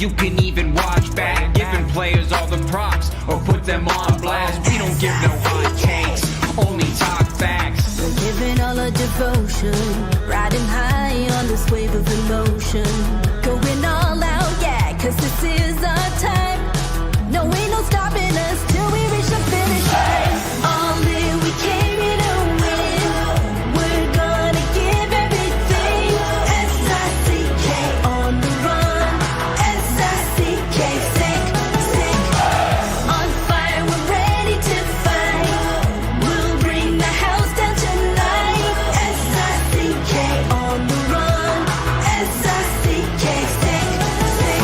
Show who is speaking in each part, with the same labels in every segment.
Speaker 1: you can even watch back. Giving players all the props or put them on blast. We don't give no hot takes, only talk facts.
Speaker 2: We're giving all our devotion, riding high on this wave of emotion. Going all out, yeah, cause this is our time. No, ain't no stopping us till we reach the finish line. All in, we came here to win. We're gonna give everything. S-I-C-K on the run. S-I-C-K, sick, sick. On fire, we're ready to fight. We'll bring the house down tonight. S-I-C-K on the run. S-I-C-K, sick, sick.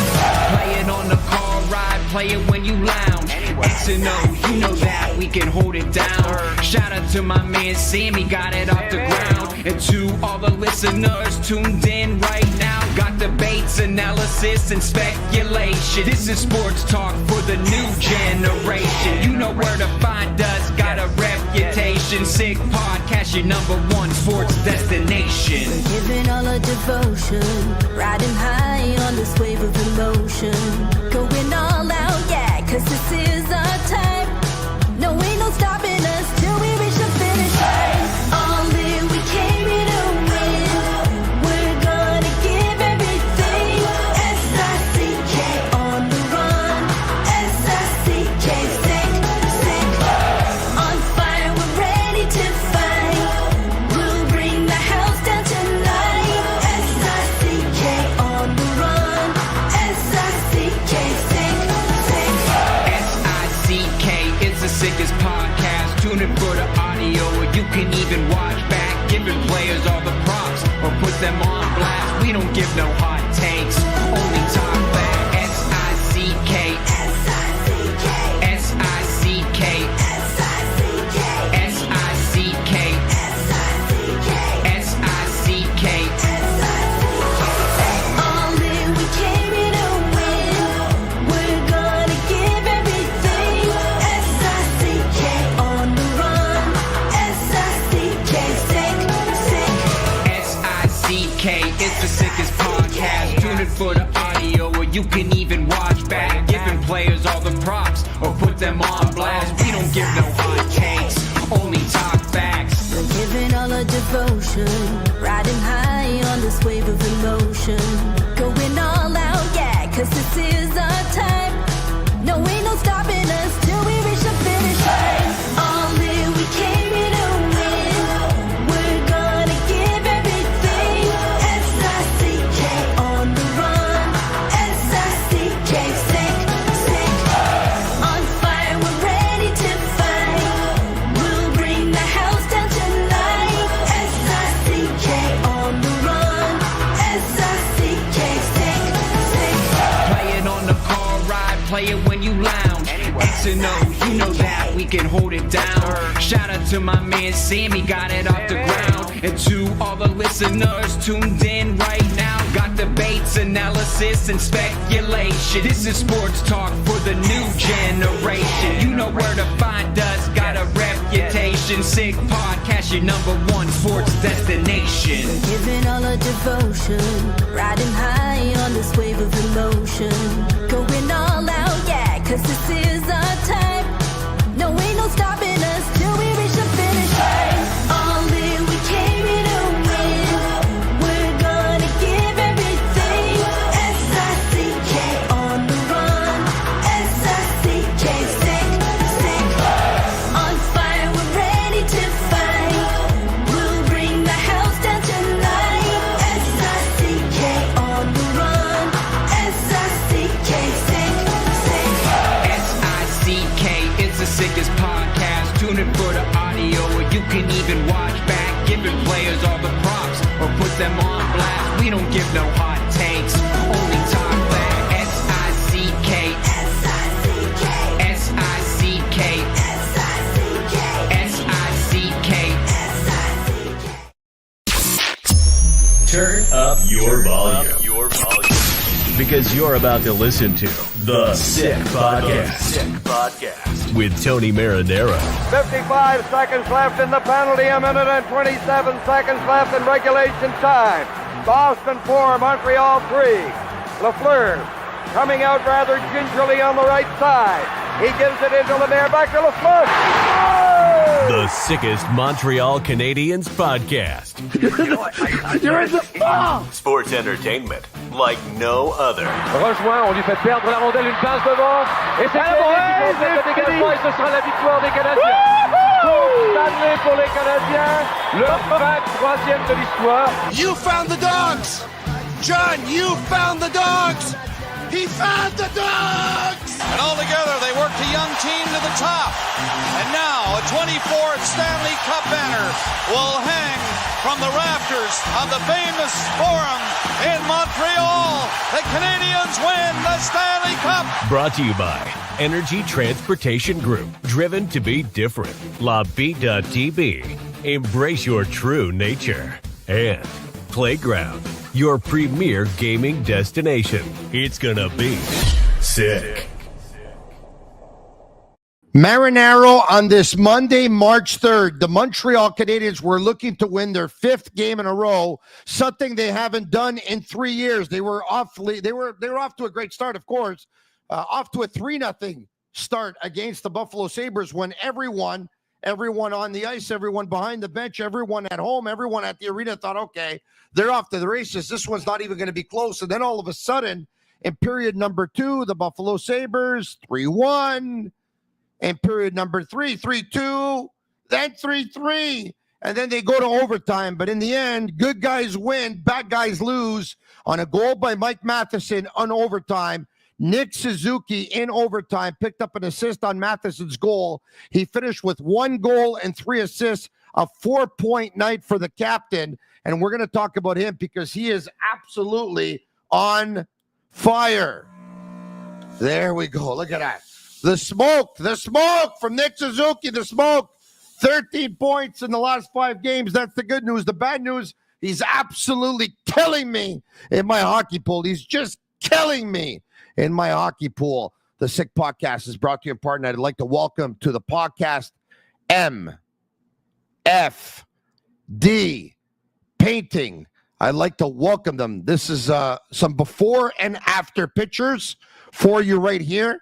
Speaker 1: Play it on the car ride, play it when you lounge. X and O, you know that we can hold it down. Shout out to my man Sammy, got it off the ground. And to all the listeners tuned in right now, got debates, analysis, and speculation. This is sports talk for the new generation. You know where to find us, got a reputation. Sick podcast, your #1 sports destination.
Speaker 2: We're giving all our devotion, riding high on this wave of emotion. Going all out, yeah, cause this is our time. No, ain't no stopping us till we reach the finish line. All in, we came here to win. We're gonna give everything. S-I-C-K on the run. S-I-C-K, sick, sick. On fire, we're ready to fight. We'll bring the house down tonight. S-I-C-K on the run. S-I-C-K, sick, sick.
Speaker 1: S-I-C-K is the sickest podcast. Tune in for the audio, or you can even watch back. Giving players all the props or put them on blast. We don't give no hot takes, only talk back. S-I-C-K,
Speaker 2: S-I-C-K,
Speaker 1: S-I-C-K,
Speaker 2: S-I-C-K,
Speaker 1: S-I-C-K,
Speaker 2: S-I-C-K,
Speaker 1: S-I-C-K.
Speaker 2: All in, we came here to win. We're gonna give everything. S-I-C-K on the run. S-I-C-K, sick, sick.
Speaker 1: S-I-C-K is the sickest podcast. Tune in for the audio, or you can even watch back. Giving players all the props or put them on blast. We don't give no hot takes, only talk facts.
Speaker 2: We're giving all our devotion, riding high on this wave of emotion. Going all out, yeah, cause this is our time. No, ain't no stopping us till we reach the finish line. All in, we came here to win. We're gonna give everything. S-I-C-K on the run. S-I-C-K, sick, sick. On fire, we're ready to fight. We'll bring the house down tonight. S-I-C-K on the run. S-I-C-K, sick, sick.
Speaker 1: Play it on the car ride, play it when you lounge. X and O, you know that we can hold it down. Shout out to my man Sammy, got it off the ground. And to all the listeners tuned in right now, got debates, analysis, and speculation. This is sports talk for the new generation. You know where to find us, got a reputation. Sick podcast, your #1 sports destination.
Speaker 2: Giving all our devotion, riding high on this wave of emotion. Going all out, yeah, cause this is our time. No, ain't no stopping us till we reach the finish line. All in, we came here to win. We're gonna give everything. S-I-C-K on the run. S-I-C-K, sick, sick. On fire, we're ready to fight. We'll bring the house down tonight. S-I-C-K on the run. S-I-C-K, sick, sick.
Speaker 1: S-I-C-K is the sickest podcast. Tune in for the audio, or you can even watch back. Giving players all the props or put them on blast. We don't give no hot takes, only talk back. S-I-C-K,
Speaker 2: S-I-C-K,
Speaker 1: S-I-C-K,
Speaker 2: S-I-C-K,
Speaker 1: S-I-C-K.
Speaker 2: S-I-C-K.
Speaker 3: Turn up your volume. Because you're about to listen to The Sick Podcast. With Tony Marinaro.
Speaker 4: 55 seconds left in the penalty, a minute and 27 seconds left in regulation time. Boston 4, Montreal 3. Lafleur coming out rather gingerly on the right side. He gives it into Lapierre, back to Lafleur.
Speaker 3: The sickest Montreal Canadiens podcast.
Speaker 5: You're in the ball!
Speaker 3: Sports entertainment like no other.
Speaker 4: Rejoint, on lui fait perdre la rondelle, une passe devant. Et c'est le dégagement, et ce sera la victoire des Canadiens. Coupe Stanley pour les Canadiens, leur 23e de l'histoire.
Speaker 5: You found the dogs! John, you found the dogs! He found the dogs!
Speaker 6: And all together, they worked a young team to the top. And now, a 24th Stanley Cup banner will hang from the rafters of the famous Forum in Montreal. The Canadiens win the Stanley Cup.
Speaker 3: Brought to you by Energy Transportation Group. Driven to be different. Tibi. Embrace your true nature. And Playground, your premier gaming destination. It's gonna be sick.
Speaker 7: Marinaro on this Monday, March 3rd. The Montreal Canadiens were looking to win their 5th game in a row, something they haven't done in 3 years. They were off to a great start, of course, off to a 3-0 start against the Buffalo Sabres when everyone on the ice, everyone behind the bench, everyone at home, everyone at the arena thought, okay, they're off to the races. This one's not even going to be close. And then all of a sudden, in period number 2, the Buffalo Sabres, 3-1. In period number 3, 3-2. Then 3-3. And then they go to overtime. But in the end, good guys win, bad guys lose on a goal by Mike Matheson on overtime. Nick Suzuki in overtime picked up an assist on Matheson's goal. He finished with 1 goal and 3 assists, a 4-point night for the captain. And we're going to talk about him because he is absolutely on fire. There we go. Look at that. The smoke from Nick Suzuki, the smoke. 13 points in the last 5 games. That's the good news. The bad news, he's absolutely killing me in my hockey pool. He's just killing me in my hockey pool. The Sick Podcast is brought to you in part, and I'd like to welcome to the podcast MFD Painting. I'd like to welcome them. This is some before and after pictures for you right here.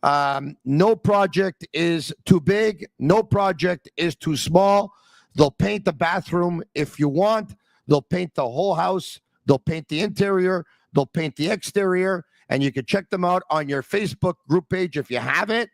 Speaker 7: No project is too big. No project is too small. They'll paint the bathroom if you want. They'll paint the whole house. They'll paint the interior. They'll paint the exterior. And you can check them out on your Facebook group page if you have it.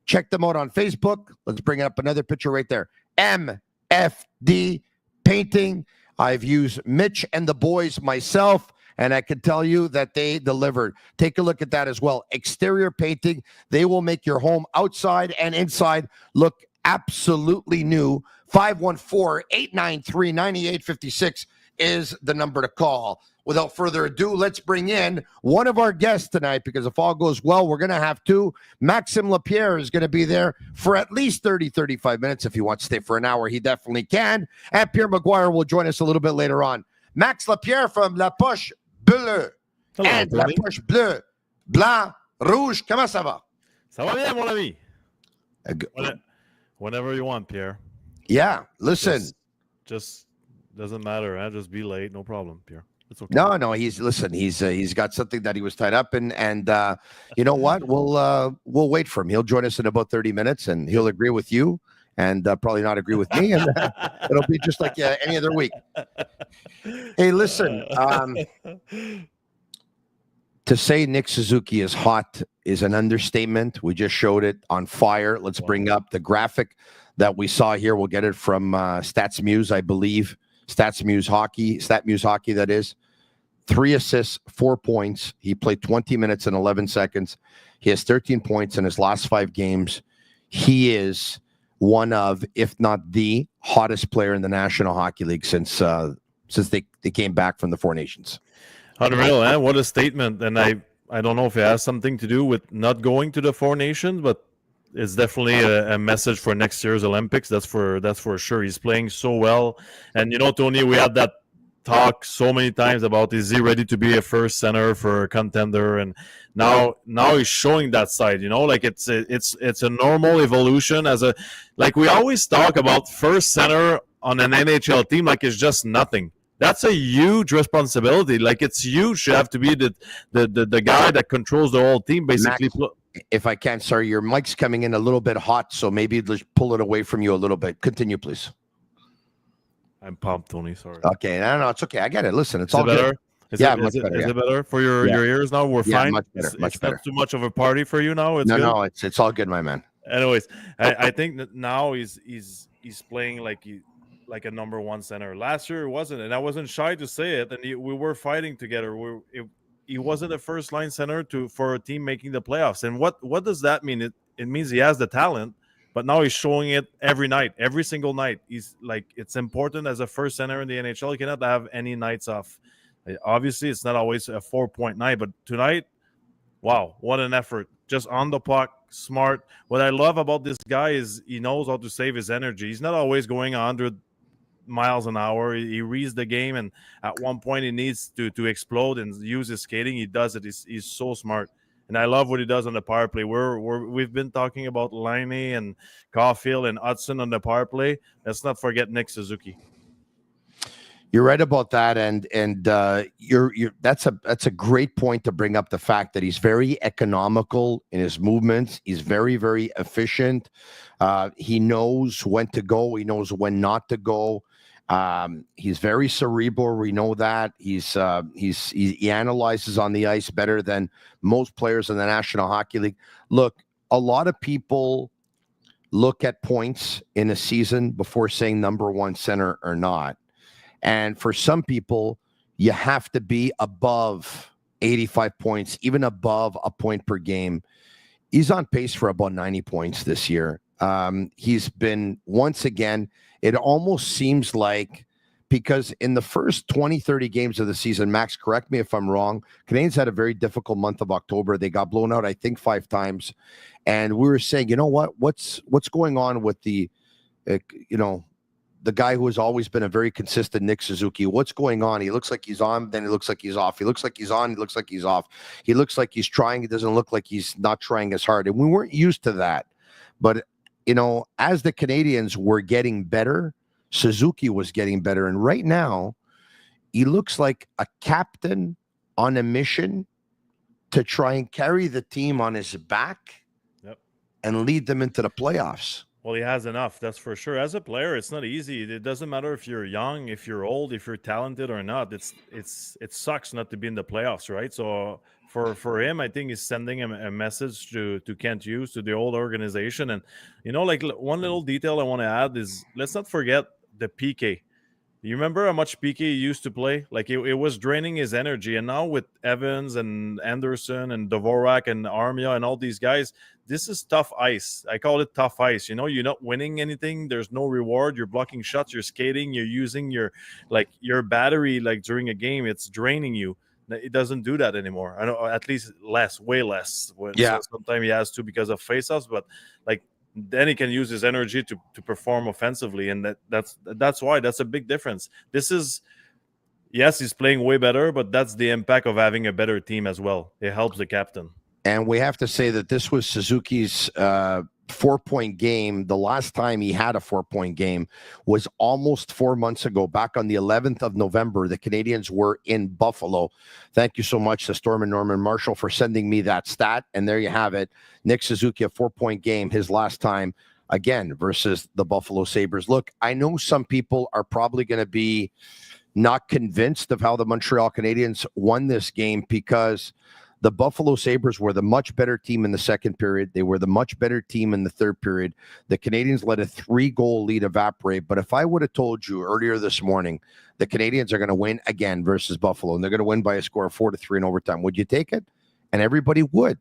Speaker 7: Check them out on Facebook. Let's bring up another picture right there. MFD Painting. I've used Mitch and the boys myself, and I can tell you that they delivered. Take a look at that as well. Exterior painting. They will make your home outside and inside look absolutely new. 514-893-9856 is the number to call. Without further ado, let's bring in one of our guests tonight because if all goes well, we're going to have 2. Maxim Lapierre is going to be there for at least 30, 35 minutes. If he wants to stay for an hour, he definitely can. And Pierre Maguire will join us a little bit later on. Max Lapierre from La Poche Bleue.
Speaker 8: Hello,
Speaker 7: and
Speaker 8: Tony.
Speaker 7: La Poche Bleue. Blanc, rouge, comment ça va?
Speaker 8: Ça va bien, mon ami. Whenever you want, Pierre.
Speaker 7: Yeah, listen.
Speaker 8: Just doesn't matter. Huh? Just be late. No problem, Pierre. It's okay.
Speaker 7: No, he's got something that he was tied up in, and you know what? We'll wait for him. He'll join us in about 30 minutes, and he'll agree with you, and probably not agree with me, and it'll be just like any other week. Hey, listen. To say Nick Suzuki is hot is an understatement. We just showed it on fire. Let's bring up the graphic that we saw here. We'll get it from StatsMuse, I believe. StatsMuse Hockey, that is. 3 assists, 4 points. He played 20 minutes and 11 seconds. He has 13 points in his last 5 games. He is one of, if not the hottest player in the National Hockey League since they came back from the Four Nations.
Speaker 8: Unreal, eh? What a statement. And I don't know if it has something to do with not going to the Four Nations, but it's definitely a message for next year's Olympics. That's for sure. He's playing so well. And, you know, Tony, we had that talk so many times about is he ready to be a first center for a contender? And now he's showing that side, you know, like it's a normal evolution like we always talk about first center on an NHL team like it's just nothing. That's a huge responsibility. Like, it's huge. You have to be the guy that controls the whole team, basically.
Speaker 7: Max, if I can, sorry, your mic's coming in a little bit hot, so maybe let's pull it away from you a little bit. Continue, please.
Speaker 8: I'm pumped, Tony. Sorry.
Speaker 7: Okay, no, it's okay. I get it. Listen, it's
Speaker 8: Is
Speaker 7: all
Speaker 8: it better?
Speaker 7: good.
Speaker 8: Is
Speaker 7: Yeah,
Speaker 8: it,
Speaker 7: much
Speaker 8: is,
Speaker 7: better,
Speaker 8: it, is
Speaker 7: yeah.
Speaker 8: it better for your ears now? We're fine.
Speaker 7: Much better, much
Speaker 8: it's
Speaker 7: better.
Speaker 8: not too much of a party for you now. It's good?
Speaker 7: No, it's all good, my man.
Speaker 8: Anyways, I think that now he's playing like a number one center. Last year it wasn't, and I wasn't shy to say it. And we were fighting together. He wasn't a first line center for a team making the playoffs. And what does that mean? It means he has the talent, but now he's showing it every night, every single night. He's like, it's important as a first center in the NHL. You cannot have any nights off. Obviously, it's not always a 4-point night, but tonight, wow, what an effort. Just on the puck, smart. What I love about this guy is he knows how to save his energy. He's not always going 100 miles an hour. He reads the game, and at one point he needs to explode and use his skating. He does it. He's so smart. And I love what he does on the power play. We've been talking about Laine and Caufield and Hutson on the power play. Let's not forget Nick Suzuki.
Speaker 7: You're right about that, and that's a great point to bring up, the fact that he's very economical in his movements. He's very, very efficient. He knows when to go. He knows when not to go. He's very cerebral. We know that he analyzes on the ice better than most players in the National Hockey League. Look, a lot of people look at points in a season before saying number one center or not. And for some people, you have to be above 85 points, even above a point per game. He's on pace for about 90 points this year. He's been, once again, it almost seems like, because in the first 20, 30 games of the season, Max, correct me if I'm wrong, Canadiens had a very difficult month of October. They got blown out, I think, 5 times. And we were saying, you know what? What's going on with the guy who has always been a very consistent Nick Suzuki? What's going on? He looks like he's on, then he looks like he's off. He looks like he's on, he looks like he's off. He looks like he's trying. It doesn't look like he's not trying as hard. And we weren't used to that. But, as the Canadiens were getting better, Suzuki was getting better. And right now, he looks like a captain on a mission to try and carry the team on his back and lead them into the playoffs.
Speaker 8: Well, he has enough, that's for sure. As a player, it's not easy. It doesn't matter if you're young, if you're old, if you're talented or not. It sucks not to be in the playoffs, right? So for him, I think he's sending a message to Kent Hughes, to the old organization. And, like, one little detail I want to add is, let's not forget the PK. You remember how much PK used to play? Like, it was draining his energy. And now with Evans and Anderson and Dvorak and Armia and all these guys, this is tough ice. I call it tough ice. You're not winning anything. There's no reward. You're blocking shots. You're skating. You're using your battery, like, during a game. It's draining you. It doesn't do that anymore. I know, at least less, way less.
Speaker 7: Yeah.
Speaker 8: So sometimes he has to because of faceoffs, but then he can use his energy to perform offensively, and that's why that's a big difference. Yes, he's playing way better, but that's the impact of having a better team as well. It helps the captain.
Speaker 7: And we have to say that this was Suzuki's 4-point game. The last time he had a 4-point game was almost 4 months ago, back on the 11th of November. The Canadiens were in Buffalo. Thank you so much to Storm and Norman Marshall for sending me that stat. And there you have it. Nick Suzuki, a 4-point game, his last time, again, versus the Buffalo Sabres. Look, I know some people are probably going to be not convinced of how the Montreal Canadiens won this game, because the Buffalo Sabres were the much better team in the second period. They were the much better team in the third period. The Canadiens let a 3-goal lead evaporate. But if I would have told you earlier this morning the Canadiens are going to win again versus Buffalo, and they're going to win by a score of 4-3 in overtime, would you take it? And everybody would.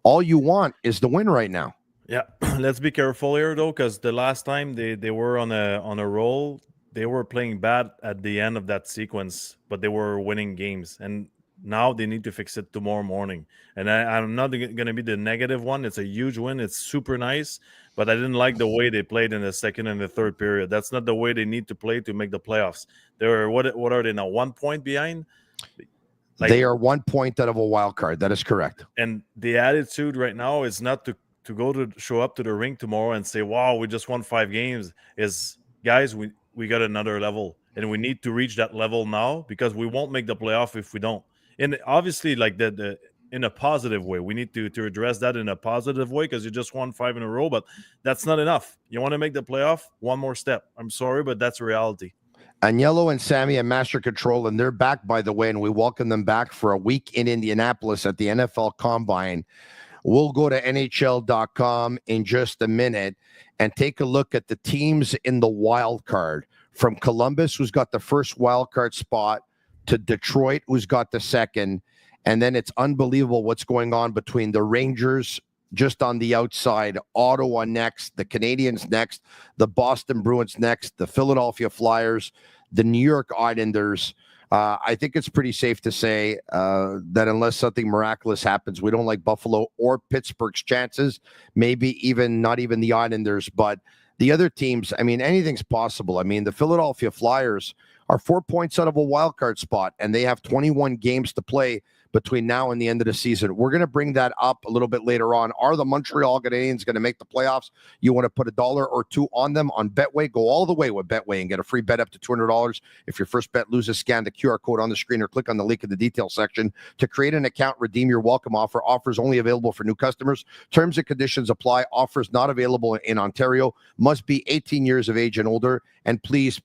Speaker 7: All you want is the win right now.
Speaker 8: Yeah, let's be careful here, though, because the last time they were on a roll, they were playing bad at the end of that sequence, but they were winning games. And now they need to fix it tomorrow morning. And I'm not going to be the negative one. It's a huge win. It's super nice. But I didn't like the way they played in the second and the third period. That's not the way they need to play to make the playoffs. They're what are they now? 1 point behind?
Speaker 7: They are 1 point out of a wild card. That is correct.
Speaker 8: And the attitude right now is not to show up to the rink tomorrow and say, wow, we just won 5 games. Is, guys, we got another level. and we need to reach that level now because we won't make the playoff if we don't. And obviously, like the in a positive way, we need to address that in a positive way because you just won 5 in a row, but that's not enough. You want to make the playoff, one more step. I'm sorry, but that's reality.
Speaker 7: Agnello and Sammy and Master Control, and they're back, by the way, and we welcome them back for a week in Indianapolis at the NFL Combine. We'll go to NHL.com in just a minute and take a look at the teams in the wild card. From Columbus, who's got the first wild card spot, to Detroit, who's got the second. And then it's unbelievable what's going on between the Rangers just on the outside, Ottawa next, the Canadiens next, the Boston Bruins next, the Philadelphia Flyers, the New York Islanders. I think it's pretty safe to say that unless something miraculous happens, we don't like Buffalo or Pittsburgh's chances, maybe even not even the Islanders, but the other teams, I mean, anything's possible. I mean, the Philadelphia Flyers are 4 points out of a wild card spot, and they have 21 games to play between now and the end of the season. We're going to bring that up a little bit later on. Are the Montreal Canadiens going to make the playoffs? You want to put $1 or $2 on them on Betway? Go all the way with Betway and get a free bet up to $200. If your first bet loses, scan the QR code on the screen or click on the link in the details section to create an account. Redeem your welcome offer. Offers only available for new customers. Terms and conditions apply. Offers not available in Ontario. Must be 18 years of age and older. And please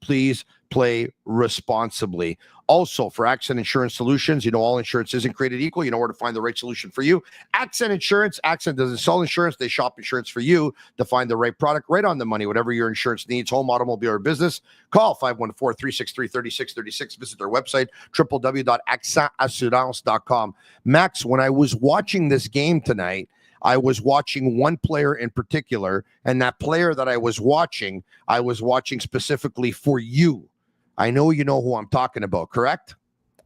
Speaker 7: play responsibly. Also, for Accent Insurance Solutions, you know all insurance isn't created equal. You know where to find the right solution for you. Accent Insurance. Accent doesn't sell insurance. They shop insurance for you to find the right product right on the money, whatever your insurance needs, home, automobile, or business. Call 514-363-3636. Visit their website, www.accentassurance.com. Max, when I was watching this game tonight, I was watching one player in particular, and that player that I was watching specifically for you. I know you know who I'm talking about, correct?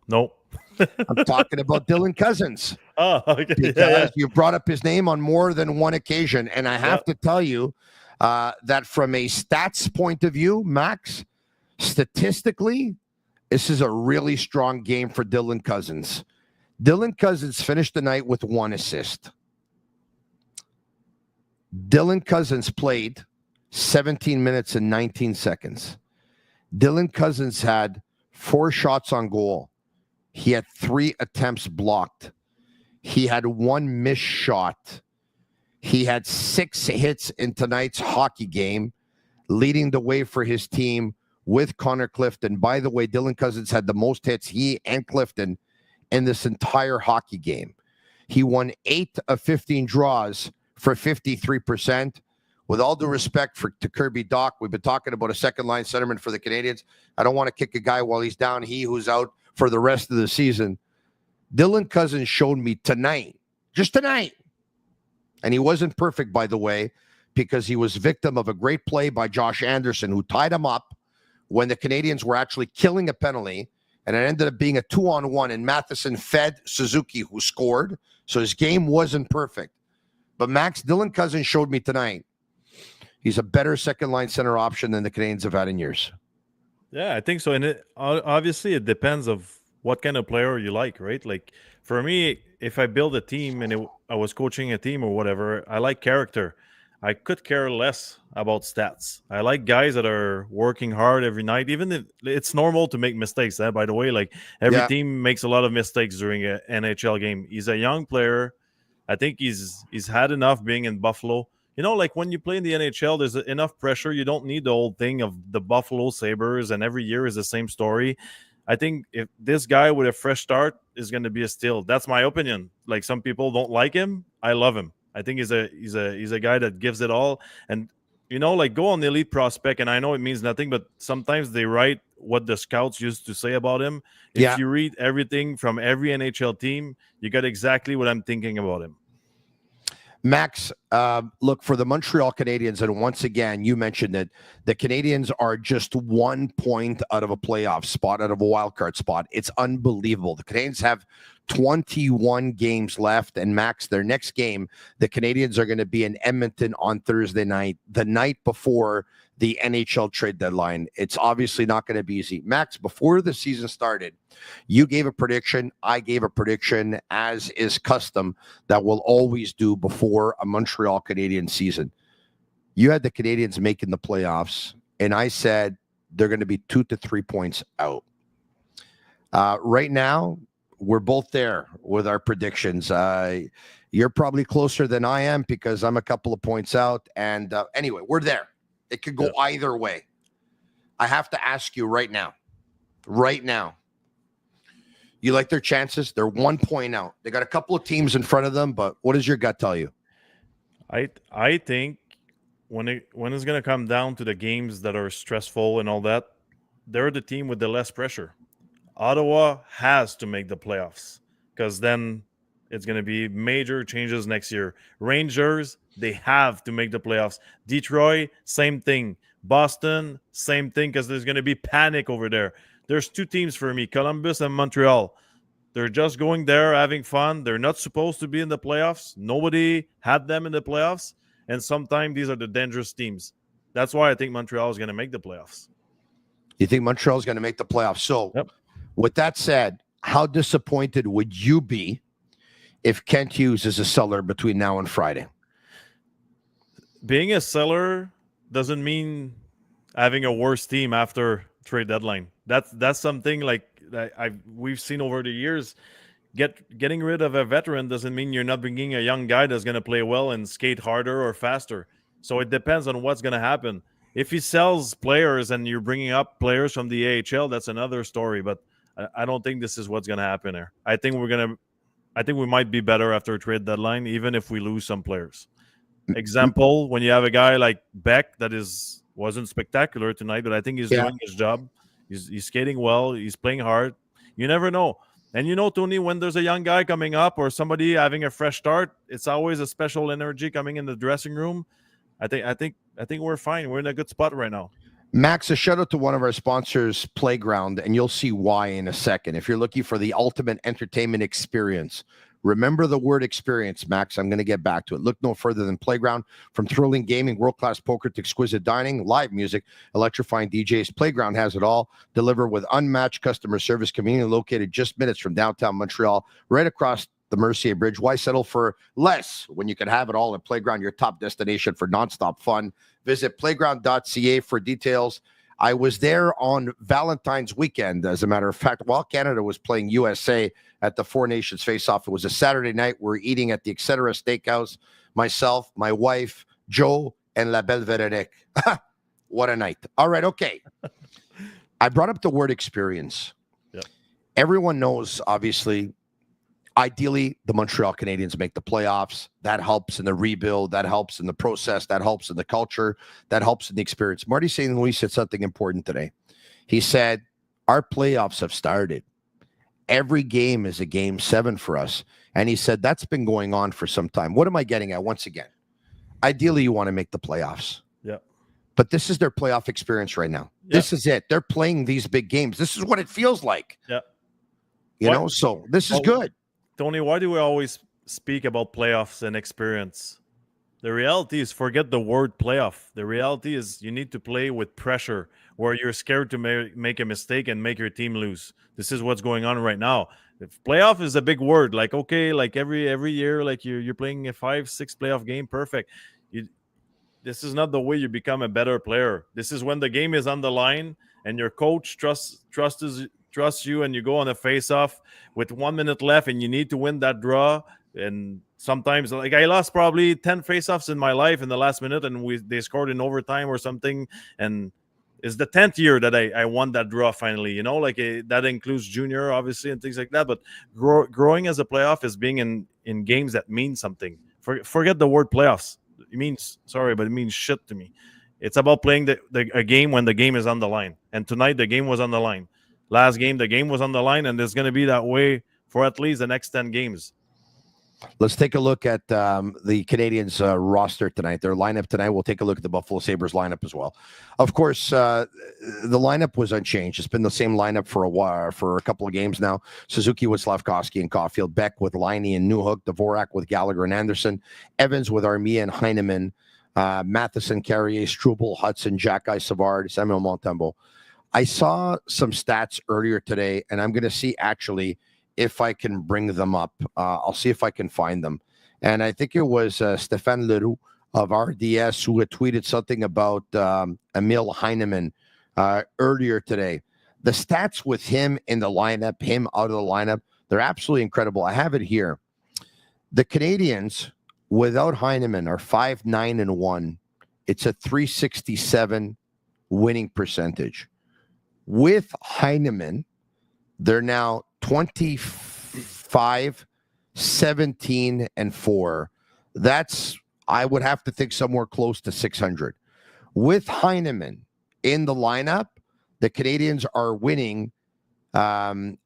Speaker 8: No.
Speaker 7: I'm talking about Dylan Cousins.
Speaker 8: Oh, okay.
Speaker 7: Because you brought up his name on more than one occasion, and I have to tell you that from a stats point of view, Max, statistically, this is a really strong game for Dylan Cousins. Dylan Cousins finished the night with 1 assist. Dylan Cousins played 17 minutes and 19 seconds. Dylan Cousins had 4 shots on goal. He had 3 attempts blocked. He had 1 missed shot. He had 6 hits in tonight's hockey game, leading the way for his team with Connor Clifton. By the way, Dylan Cousins had the most hits, he and Clifton, in this entire hockey game. He won 8 of 15 draws for 53%. With all due respect to Kirby Dach, we've been talking about a second-line centerman for the Canadiens. I don't want to kick a guy while he's down. He who's out for the rest of the season. Dylan Cousins showed me tonight, just tonight, and he wasn't perfect, by the way, because he was victim of a great play by Josh Anderson, who tied him up when the Canadiens were actually killing a penalty, and it ended up being a 2-on-1, and Matheson fed Suzuki, who scored, so his game wasn't perfect. But Max, Dylan Cousins showed me tonight he's a better second-line center option than the Canadiens have had in years.
Speaker 8: Yeah, I think so. And obviously, it depends of what kind of player you like, right? Like, for me, if I build a team and I was coaching a team or whatever, I like character. I could care less about stats. I like guys that are working hard every night, even if it's normal to make mistakes. By the way, like every team makes a lot of mistakes during an NHL game. He's a young player. I think he's had enough being in Buffalo. You know, like when you play in the NHL, there's enough pressure. You don't need the old thing of the Buffalo Sabres, and every year is the same story. I think if this guy with a fresh start is going to be a steal. That's my opinion. Like, some people don't like him. I love him. I think he's a guy that gives it all. And, you know, like, go on the Elite Prospect, and I know it means nothing, but sometimes they write what the scouts used to say about him. If you read everything from every NHL team, you got exactly what I'm thinking about him.
Speaker 7: Max, look, for the Montreal Canadiens, and once again, you mentioned that the Canadiens are just 1 point out of a playoff spot, out of a wild card spot. It's unbelievable. The Canadiens have 21 games left, and Max, their next game, the Canadiens are going to be in Edmonton on Thursday night, the night before the NHL trade deadline. It's obviously not going to be easy. Max, before the season started, you gave a prediction. I gave a prediction, as is custom, that we'll always do before a Montreal Canadiens season. You had the Canadiens making the playoffs, and I said they're going to be 2 to 3 points out. Right now, we're both there with our predictions. You're probably closer than I am because I'm a couple of points out. And anyway, we're there. It could go either way. I have to ask you right now. You like their chances? They're 1 point out. They got a couple of teams in front of them, but what does your gut tell you?
Speaker 8: I think when it's going to come down to the games that are stressful and all that, they're the team with the less pressure. Ottawa has to make the playoffs because then it's going to be major changes next year. Rangers, they have to make the playoffs. Detroit, same thing. Boston, same thing because there's going to be panic over there. There's 2 teams for me, Columbus and Montreal. They're just going there, having fun. They're not supposed to be in the playoffs. Nobody had them in the playoffs. And sometimes these are the dangerous teams. That's why I think Montreal is going to make the playoffs.
Speaker 7: You think Montreal is going to make the playoffs? So, with that said, how disappointed would you be if Kent Hughes is a seller between now and Friday?
Speaker 8: Being a seller doesn't mean having a worse team after trade deadline. That's something like we've seen over the years. Getting rid of a veteran doesn't mean you're not bringing a young guy that's going to play well and skate harder or faster. So it depends on what's going to happen. If he sells players and you're bringing up players from the AHL, that's another story. But I don't think this is what's going to happen there. I think we might be better after a trade deadline, even if we lose some players. Example, when you have a guy like Beck that wasn't spectacular tonight, but I think he's doing his job. He's skating well. He's playing hard. You never know. And Tony, when there's a young guy coming up or somebody having a fresh start, it's always a special energy coming in the dressing room. I think we're fine. We're in a good spot right now.
Speaker 7: Max, a shout out to one of our sponsors, Playground, and you'll see why in a second. If you're looking for the ultimate entertainment experience, remember the word experience, Max. I'm going to get back to it. Look no further than Playground. From thrilling gaming, world-class poker to exquisite dining, live music, electrifying DJs, Playground has it all. Deliver with unmatched customer service, conveniently located just minutes from downtown Montreal, right across the Mercier Bridge. Why settle for less when you can have it all at Playground, your top destination for nonstop fun? Visit playground.ca for details. I was there on Valentine's weekend, as a matter of fact, while Canada was playing USA at the Four Nations face-off. It was a Saturday night. We're eating at the Etc. Steakhouse. Myself, my wife, Joe, and La Belle Veronique. What a night. All right, okay. I brought up the word experience.
Speaker 8: Yep.
Speaker 7: Everyone knows, obviously, ideally, the Montreal Canadiens make the playoffs. That helps in the rebuild. That helps in the process. That helps in the culture. That helps in the experience. Marty St. Louis said something important today. He said, our playoffs have started. Every game is a game 7 for us. And he said, that's been going on for some time. What am I getting at? Once again, ideally, you want to make the playoffs.
Speaker 8: Yeah.
Speaker 7: But this is their playoff experience right now.
Speaker 8: Yeah.
Speaker 7: This is it. They're playing these big games. This is what it feels like.
Speaker 8: Yeah.
Speaker 7: So this is good.
Speaker 8: Tony, why do we always speak about playoffs and experience? The reality is, forget the word playoff. The reality is you need to play with pressure where you're scared to make a mistake and make your team lose. This is what's going on right now. If playoff is a big word, like, okay, like every year, like you're playing a 5-6 playoff game, perfect. This is not the way you become a better player. This is when the game is on the line and your coach trusts you and you go on a face-off with 1 minute left and you need to win that draw. And sometimes, like, I lost probably 10 face-offs in my life in the last minute and they scored in overtime or something. And it's the 10th year that I won that draw finally, that includes junior, obviously, and things like that. But growing as a playoff is being in games that mean something. Forget the word playoffs. It means shit to me. It's about playing a game when the game is on the line. And tonight, the game was on the line. Last game, the game was on the line, and it's going to be that way for at least the next 10 games.
Speaker 7: Let's take a look at the Canadiens roster tonight, their lineup tonight. We'll take a look at the Buffalo Sabres lineup as well. Of course, the lineup was unchanged. It's been the same lineup for a while, for a couple of games now. Suzuki with Slavkovsky and Caufield, Beck with Liney and Newhook, Dvorak with Gallagher and Anderson, Evans with Armia and Heineman, Matheson, Carrier, Struble, Hutson, Jack-Eye, Savard, Samuel Montembeau. I saw some stats earlier today, and I'm going to see actually if I can bring them up. I'll see if I can find them. And I think it was Stéphane Leroux of RDS who had tweeted something about Emil Heineman earlier today. The stats with him in the lineup, him out of the lineup, they're absolutely incredible. I have it here. The Canadiens, without Heineman, are 5-9-1. It's a 367 winning percentage. With Heineman, they're now 25-17-4. That's, I would have to think, somewhere close to 600. With Heineman in the lineup, the Canadiens are winning they're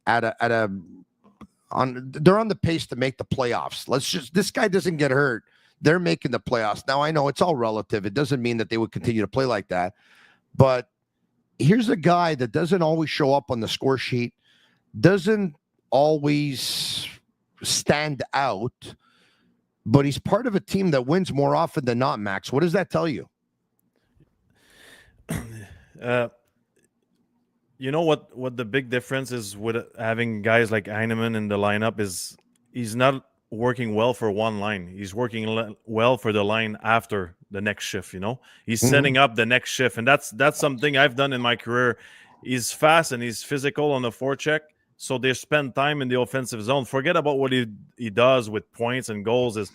Speaker 7: on the pace to make the playoffs. This guy doesn't get hurt. They're making the playoffs. Now, I know it's all relative. It doesn't mean that they would continue to play like that. But here's a guy that doesn't always show up on the score sheet, doesn't always stand out, but he's part of a team that wins more often than not, Max. What does that tell you?
Speaker 8: You know what the big difference is with having guys like Heineman in the lineup is he's not working well for one line. He's working well for the line after the next shift, He's setting up the next shift, and that's something I've done in my career. He's fast and he's physical on the forecheck, so they spend time in the offensive zone. Forget about what he does with points and goals. Is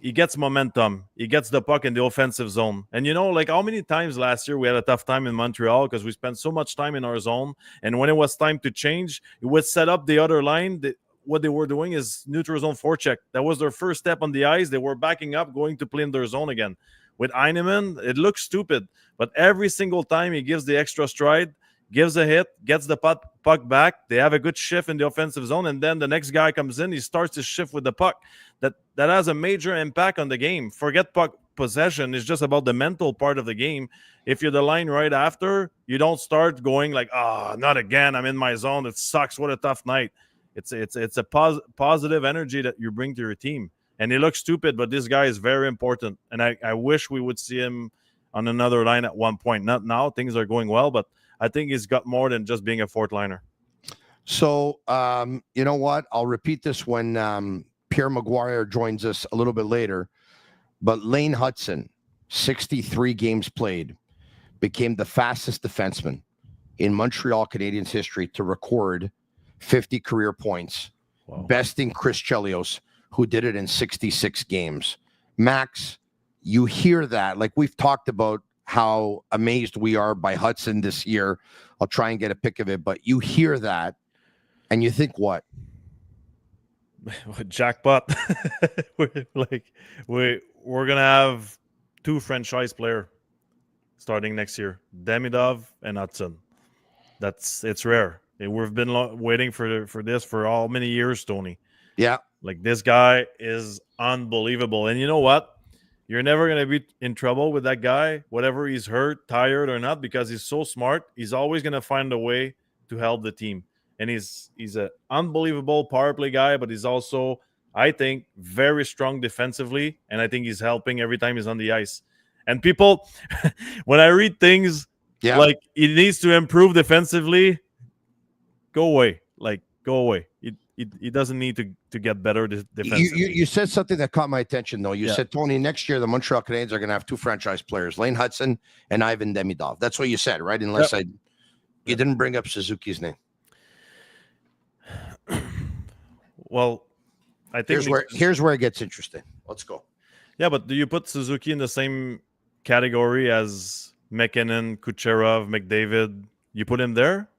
Speaker 8: he gets momentum. He gets the puck in the offensive zone. And like how many times last year we had a tough time in Montreal because we spent so much time in our zone. And when it was time to change, it would set up the other line. What they were doing is neutral zone forecheck. That was their first step on the ice. They were backing up, going to play in their zone again. With Heineman, it looks stupid. But every single time he gives the extra stride, gives a hit, gets the puck back. They have a good shift in the offensive zone, and then the next guy comes in. He starts to shift with the puck. That has a major impact on the game. Forget puck possession. It's just about the mental part of the game. If you're the line right after, you don't start going like, not again. I'm in my zone. It sucks. What a tough night. It's a positive energy that you bring to your team. And he looks stupid, but this guy is very important. And I wish we would see him on another line at one point. Not now. Things are going well, but I think he's got more than just being a fourth liner.
Speaker 7: So, you know what? I'll repeat this when Pierre Maguire joins us a little bit later. But Lane Hutson, 63 games played, became the fastest defenseman in Montreal Canadiens history to record 50 career points, besting Chris Chelios, who did it in 66 games. Max, you hear that. Like we've talked about how amazed we are by Hutson this year. I'll try and get a pic of it, but you hear that and you think what?
Speaker 8: Jackpot. we're gonna have two franchise player starting next year, Demidov and Hutson. It's rare. We've been waiting for this for how many years, Tony?
Speaker 7: Yeah.
Speaker 8: Like this guy is unbelievable. And you know what? You're never going to be in trouble with that guy, whatever he's hurt, tired or not, because he's so smart. He's always going to find a way to help the team. And he's an unbelievable power play guy, but he's also, I think, very strong defensively. And I think he's helping every time he's on the ice. And people, when I read things like he needs to improve defensively, go away. Go away. He doesn't need to get better defensively.
Speaker 7: You said something that caught my attention, though. You said, Tony, next year the Montreal Canadiens are going to have two franchise players, Lane Hutson and Ivan Demidov. That's what you said, right? Unless you didn't bring up Suzuki's name.
Speaker 8: Well, I think
Speaker 7: here's where it gets interesting. Let's go.
Speaker 8: Yeah, but do you put Suzuki in the same category as McKinnon, Kucherov, McDavid? You put him there?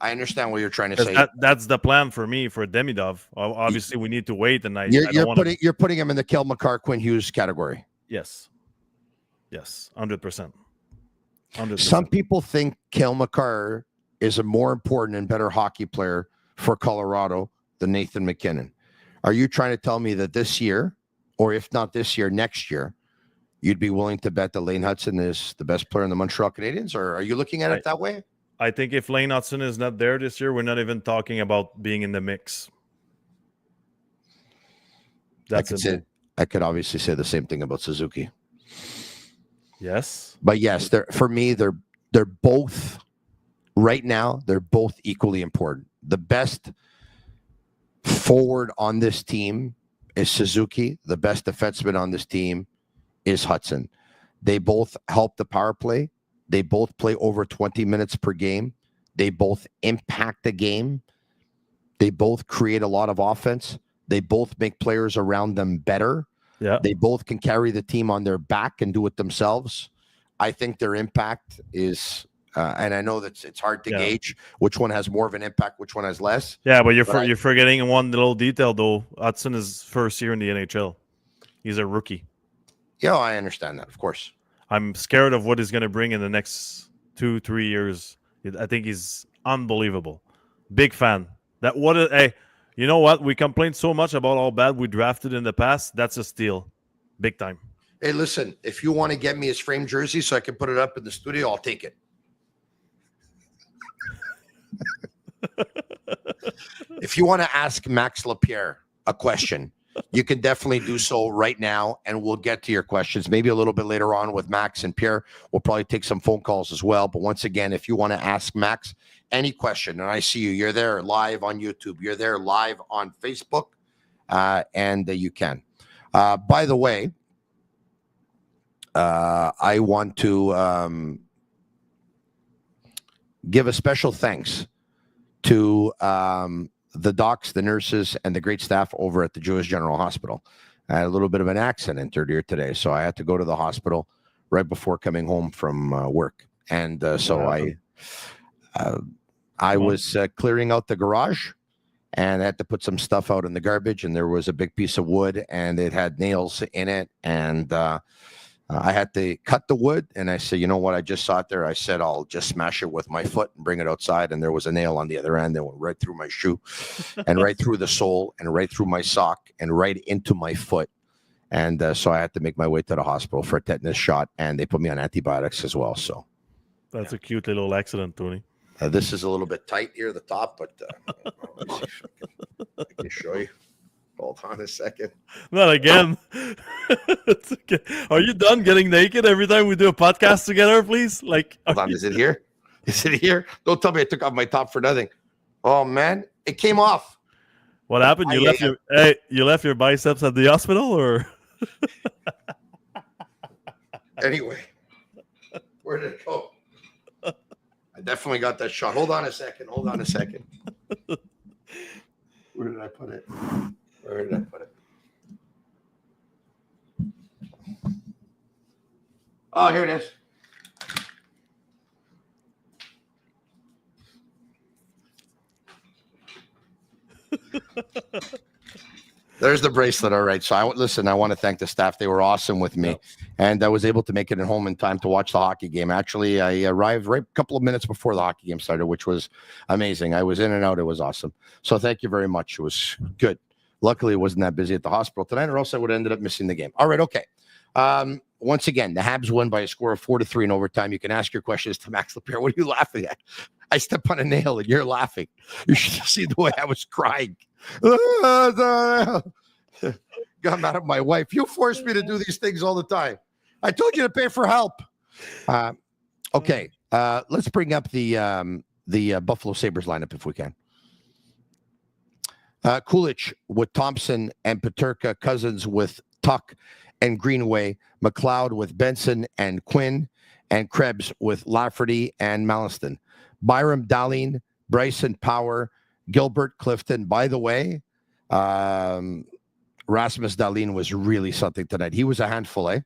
Speaker 7: I understand what you're trying to say.
Speaker 8: That's the plan for me for Demidov. Obviously, we need to wait, and
Speaker 7: you're putting him in the Kel McCarr, Quinn Hughes category.
Speaker 8: Yes, 100%.
Speaker 7: Some people think Kel McCarr is a more important and better hockey player for Colorado than Nathan McKinnon. Are you trying to tell me that this year, or if not this year, next year, you'd be willing to bet that Lane Hutson is the best player in the Montreal Canadiens, or are you looking at it that way?
Speaker 8: I think if Lane Hutson is not there this year, we're not even talking about being in the mix.
Speaker 7: I could obviously say the same thing about Suzuki.
Speaker 8: Yes.
Speaker 7: But yes, for me, they're both right now, they're both equally important. The best forward on this team is Suzuki. The best defenseman on this team is Hutson. They both help the power play. They both play over 20 minutes per game. They both impact the game. They both create a lot of offense. They both make players around them better.
Speaker 8: Yeah.
Speaker 7: They both can carry the team on their back and do it themselves. I think their impact is, and I know that it's hard to gauge which one has more of an impact, which one has less.
Speaker 8: Yeah, but you're forgetting one little detail, though. Hutson is first year in the NHL. He's a rookie.
Speaker 7: Yeah, I understand that, of course.
Speaker 8: I'm scared of what he's going to bring in the next 2-3 years. I think he's unbelievable. Big fan. Hey, you know what? We complained so much about how bad we drafted in the past. That's a steal. Big time.
Speaker 7: Hey, listen, if you want to get me his framed jersey so I can put it up in the studio, I'll take it. If you want to ask Max Lapierre a question, you can definitely do so right now, and we'll get to your questions. Maybe a little bit later on with Max and Pierre. We'll probably take some phone calls as well. But once again, if you want to ask Max any question, and I see you're there live on YouTube, you're there live on Facebook, and you can. By the way, I want to give a special thanks to the docs, the nurses, and the great staff over at the Jewish General Hospital. I had a little bit of an accident earlier today, so I had to go to the hospital right before coming home from work. And so I was clearing out the garage, and I had to put some stuff out in the garbage, and there was a big piece of wood, and it had nails in it, and I had to cut the wood, and I said, you know what? I just saw it there. I said, I'll just smash it with my foot and bring it outside. And there was a nail on the other end that went right through my shoe and right through the sole and right through my sock and right into my foot. And so I had to make my way to the hospital for a tetanus shot, and they put me on antibiotics as well. So
Speaker 8: that's a cute little accident, Tony.
Speaker 7: This is a little bit tight here at the top, but let me see if I can show you. Hold on a second.
Speaker 8: Not again. It's okay. Are you done getting naked every time we do a podcast together, please? Like,
Speaker 7: hold on. Is it here? Is it here? Don't tell me I took off my top for nothing. Oh man, it came off.
Speaker 8: What happened? You left your biceps at the hospital, or?
Speaker 7: Anyway, where did it go? I definitely got that shot. Hold on a second. Where did I put it? Oh, here it is. There's the bracelet. All right. So I want to thank the staff. They were awesome with me. And I was able to make it at home in time to watch the hockey game. Actually, I arrived right a couple of minutes before the hockey game started, which was amazing. I was in and out. It was awesome. So thank you very much. It was good. Luckily, it wasn't that busy at the hospital tonight, or else I would have ended up missing the game. All right. Okay. Once again, the Habs won by a score of 4-3 in overtime. You can ask your questions to Max Lapierre. What are you laughing at? I stepped on a nail and you're laughing. You should see the way I was crying. Got mad at my wife. You forced me to do these things all the time. I told you to pay for help. Okay. Let's bring up the Buffalo Sabres lineup if we can. Kulich with Thompson and Peterka, Cousins with Tuck and Greenway, McLeod with Benson and Quinn, and Krebs with Lafferty and Malliston. Byram, Dahlin, Bryson, Power, Gilbert, Clifton. By the way, Rasmus Dahlin was really something tonight. He was a handful, eh?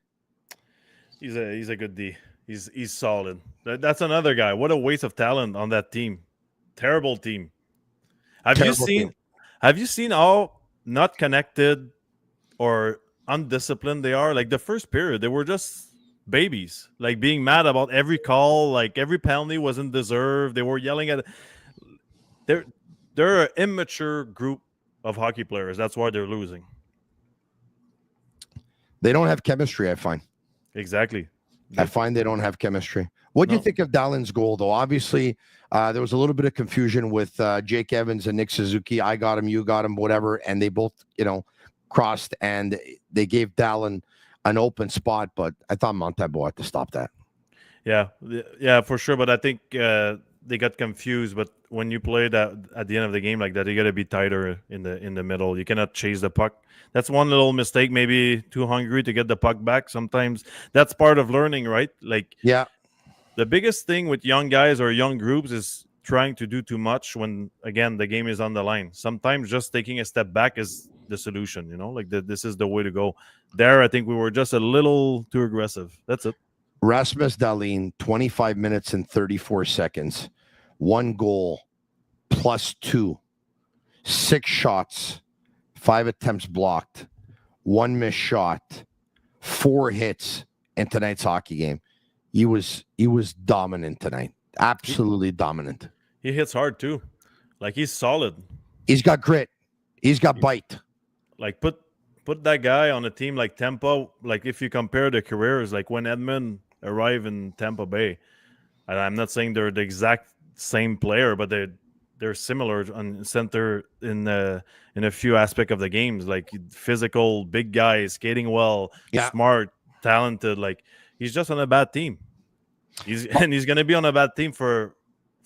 Speaker 8: He's a good D. He's solid. That's another guy. What a waste of talent on that team. Terrible team. Have you seen how not connected or undisciplined they are? Like the first period, they were just babies, like being mad about every call, like every penalty wasn't deserved. They were yelling at it. They're an immature group of hockey players. That's why they're losing.
Speaker 7: They don't have chemistry, I find.
Speaker 8: Exactly.
Speaker 7: I find they don't have chemistry. What do you think of Dahlin's goal, though? Obviously, there was a little bit of confusion with Jake Evans and Nick Suzuki. I got him, you got him, whatever. And they both, crossed, and they gave Dahlin an open spot. But I thought Montembeault had to stop that.
Speaker 8: Yeah, for sure. But I think they got confused. But when you play that at the end of the game like that, you got to be tighter in the middle. You cannot chase the puck. That's one little mistake. Maybe too hungry to get the puck back. Sometimes that's part of learning, right? Like,
Speaker 7: yeah.
Speaker 8: The biggest thing with young guys or young groups is trying to do too much when, again, the game is on the line. Sometimes just taking a step back is the solution, this is the way to go. There, I think we were just a little too aggressive. That's it.
Speaker 7: Rasmus Dahlin, 25 minutes and 34 seconds. 1 goal, +2. 6 shots, 5 attempts blocked, 1 missed shot, 4 hits in tonight's hockey game. He was dominant tonight. Absolutely dominant.
Speaker 8: He hits hard too. Like, he's solid.
Speaker 7: He's got grit. He's got bite.
Speaker 8: Like, put that guy on a team like Tampa. Like, if you compare the careers, like when Edmund arrived in Tampa Bay, and I'm not saying they're the exact same player, but they're similar on center in a few aspects of the games, like physical, big guy, skating well, smart, talented. Like, he's just on a bad team. He's going to be on a bad team for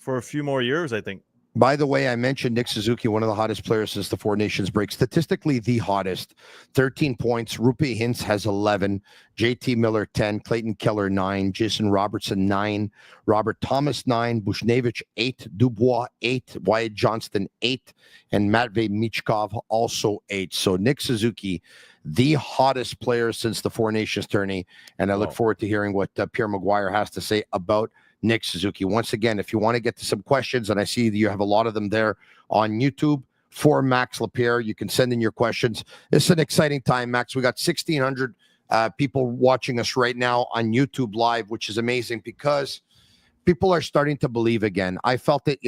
Speaker 8: a few more years, I think.
Speaker 7: By the way, I mentioned Nick Suzuki, one of the hottest players since the Four Nations break. Statistically, the hottest. 13 points. Rupi Hintz has 11. JT Miller, 10. Clayton Keller, 9. Jason Robertson, 9. Robert Thomas, 9. Bushnevich, 8. Dubois, 8. Wyatt Johnston, 8. And Matvey Michkov, also 8. So Nick Suzuki, the hottest player since the Four Nations tourney. And I look forward to hearing what Pierre Maguire has to say about Nick Suzuki. Once again, if you want to get to some questions, and I see you have a lot of them there on YouTube for Max Lapierre, you can send in your questions. It's an exciting time, Max. We got 1,600 people watching us right now on YouTube Live, which is amazing because people are starting to believe again. I felt that,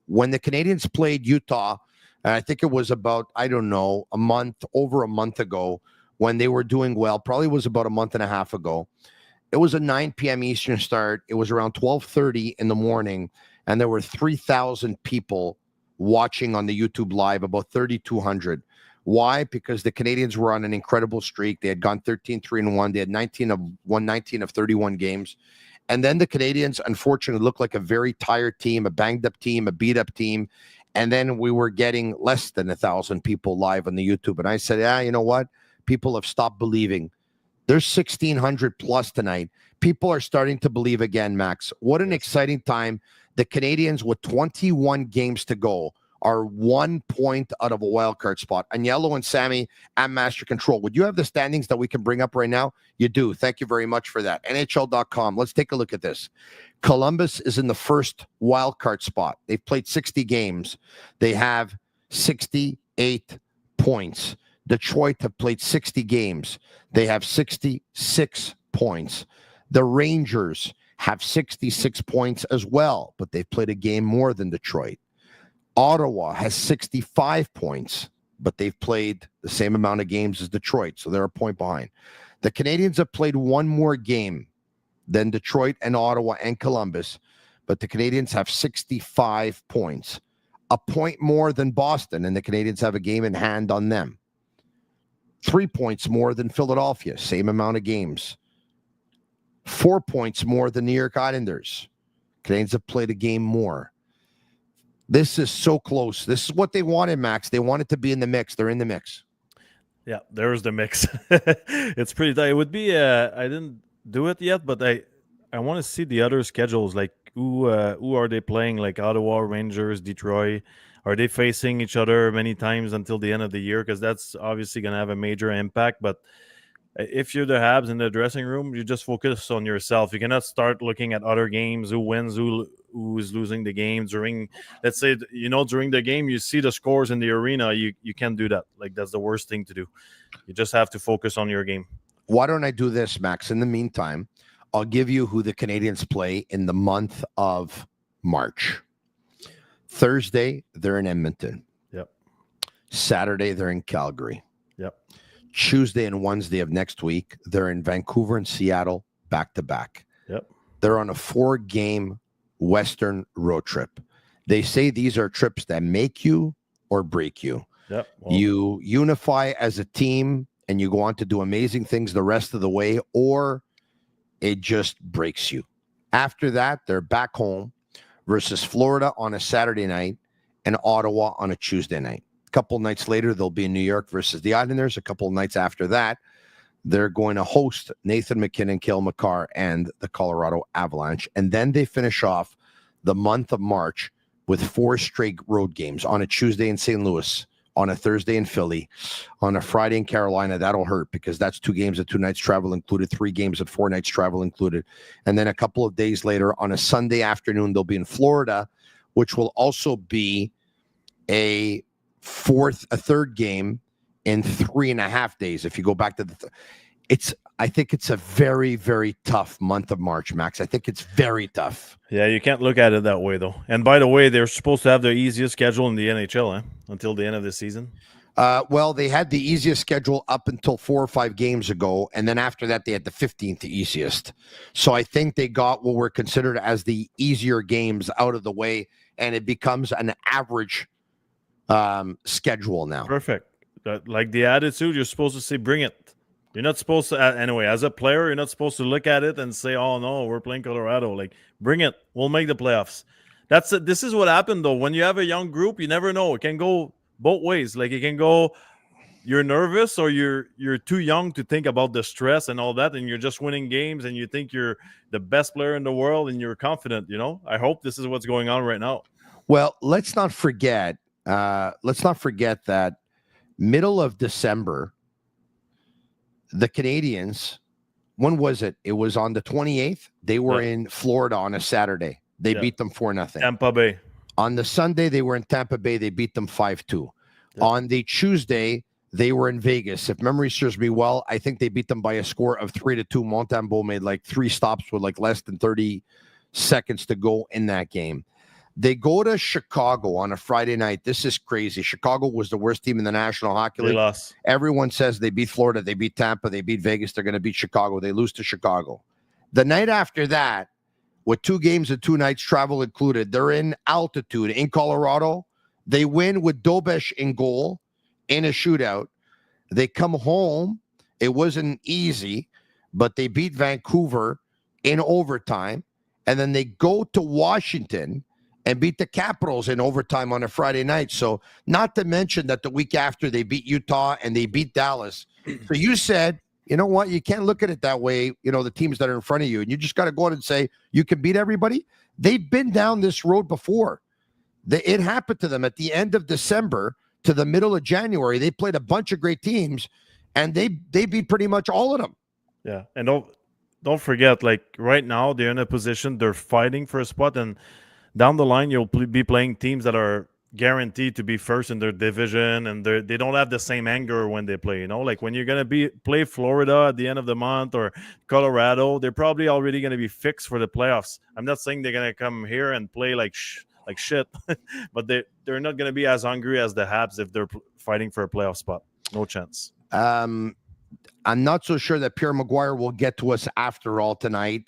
Speaker 7: when the Canadiens played Utah, and I think it was about, over a month ago when they were doing well, probably was about a month and a half ago. It was a 9 p.m. Eastern start. It was around 12:30 in the morning, and there were 3,000 people watching on the YouTube Live, about 3,200. Why? Because the Canadiens were on an incredible streak. They had gone 13-3-1. They had 19 of 31 games. And then the Canadiens, unfortunately, looked like a very tired team, a banged-up team, a beat-up team. And then we were getting less than 1,000 people live on the YouTube. And I said, you know what? People have stopped believing. There's 1,600 plus tonight. People are starting to believe again, Max. What an exciting time. The Canadiens, with 21 games to go, are 1 point out of a wild card spot. Agnello and Sammy at Master Control. Would you have the standings that we can bring up right now? You do. Thank you very much for that. NHL.com. Let's take a look at this. Columbus is in the first wild card spot. They've played 60 games. They have 68 points. Detroit have played 60 games. They have 66 points. The Rangers have 66 points as well, but they've played a game more than Detroit. Ottawa has 65 points, but they've played the same amount of games as Detroit, so they're a point behind. The Canadiens have played one more game than Detroit and Ottawa and Columbus, but the Canadiens have 65 points, a point more than Boston, and the Canadiens have a game in hand on them. 3 points more than Philadelphia, same amount of games. 4 points more than New York Islanders. Canadiens have played a game more. This is so close. This is what they wanted, Max. They wanted to be in the mix. They're in the mix.
Speaker 8: Yeah, there's the mix. It's pretty tight. It would be, I didn't do it yet, but I want to see the other schedules. Like, who are they playing? Like Ottawa, Rangers, Detroit. Are they facing each other many times until the end of the year? Because that's obviously going to have a major impact. But if you're the Habs in the dressing room, you just focus on yourself. You cannot start looking at other games, who wins, who is losing the game during, let's say, during the game, you see the scores in the arena. You can't do that. Like, that's the worst thing to do. You just have to focus on your game.
Speaker 7: Why don't I do this, Max? In the meantime, I'll give you who the Canadiens play in the month of March. Thursday, they're in Edmonton.
Speaker 8: Yep.
Speaker 7: Saturday, they're in Calgary.
Speaker 8: Yep.
Speaker 7: Tuesday and Wednesday of next week, they're in Vancouver and Seattle back-to-back.
Speaker 8: Yep.
Speaker 7: They're on a 4-game Western road trip. They say these are trips that make you or break you.
Speaker 8: Yep. Well,
Speaker 7: you unify as a team and you go on to do amazing things the rest of the way, or it just breaks you. After that, they're back home versus Florida on a Saturday night and Ottawa on a Tuesday night. A couple nights later, they'll be in New York versus the Islanders. A couple of nights after that, They're going to host Nathan McKinnon, Cale Makar, and the Colorado Avalanche. And then they finish off the month of March with 4 straight road games on a Tuesday in St. Louis, on a Thursday in Philly, on a Friday in Carolina. That'll hurt because that's 2 games at 2 nights travel included, 3 games at 4 nights travel included. And then a couple of days later on a Sunday afternoon, they'll be in Florida, which will also be a third game in 3.5 days. If you go back to I think it's a very, very tough month of March, Max. I think it's very tough.
Speaker 8: Yeah, you can't look at it that way, though. And by the way, they're supposed to have the easiest schedule in the NHL until the end of the season.
Speaker 7: Well, they had the easiest schedule up until 4 or 5 games ago, and then after that, they had the 15th easiest. So I think they got what were considered as the easier games out of the way, and it becomes an average schedule now.
Speaker 8: Perfect. Like the attitude, you're supposed to say, bring it. You're not supposed to, anyway, as a player, you're not supposed to look at it and say, oh, no, we're playing Colorado. Like, bring it. We'll make the playoffs. This is what happened, though. When you have a young group, you never know. It can go both ways. Like, it can go, you're nervous or you're too young to think about the stress and all that, and you're just winning games and you think you're the best player in the world and you're confident, I hope this is what's going on right now.
Speaker 7: Well, let's not forget that middle of December, the Canadiens, when was it? It was on the 28th. They were in Florida on a Saturday. They beat them 4-0.
Speaker 8: Tampa Bay.
Speaker 7: On the Sunday, they were in Tampa Bay. They beat them 5-2.
Speaker 8: Yeah.
Speaker 7: On the Tuesday, they were in Vegas. If memory serves me well, I think they beat them by a score of 3-2. Montembeault made like 3 stops with like less than 30 seconds to go in that game. They go to Chicago on a Friday night. This is crazy. Chicago was the worst team in the National Hockey League.
Speaker 8: They lost.
Speaker 7: Everyone says they beat Florida, they beat Tampa, they beat Vegas. They're going to beat Chicago. They lose to Chicago. The night after that, with 2 games and 2 nights travel included, they're in altitude in Colorado. They win with Dobesh in goal in a shootout. They come home. It wasn't easy, but they beat Vancouver in overtime. And then they go to Washington and beat the Capitals in overtime on a Friday night. So not to mention that the week after they beat Utah and they beat Dallas. So you said, you know what? You can't look at it that way, the teams that are in front of you. And you just got to go out and say, you can beat everybody. They've been down this road before. It happened to them at the end of December to the middle of January. They played a bunch of great teams, and they beat pretty much all of them.
Speaker 8: Yeah, and don't forget, like right now, they're in a position, they're fighting for a spot, and down the line, you'll be playing teams that are guaranteed to be first in their division, and they don't have the same anger when they play. Like when you're gonna play Florida at the end of the month or Colorado, they're probably already gonna be fixed for the playoffs. I'm not saying they're gonna come here and play like shit, but they're not gonna be as hungry as the Habs if they're fighting for a playoff spot. No chance.
Speaker 7: I'm not so sure that Pierre Maguire will get to us after all tonight.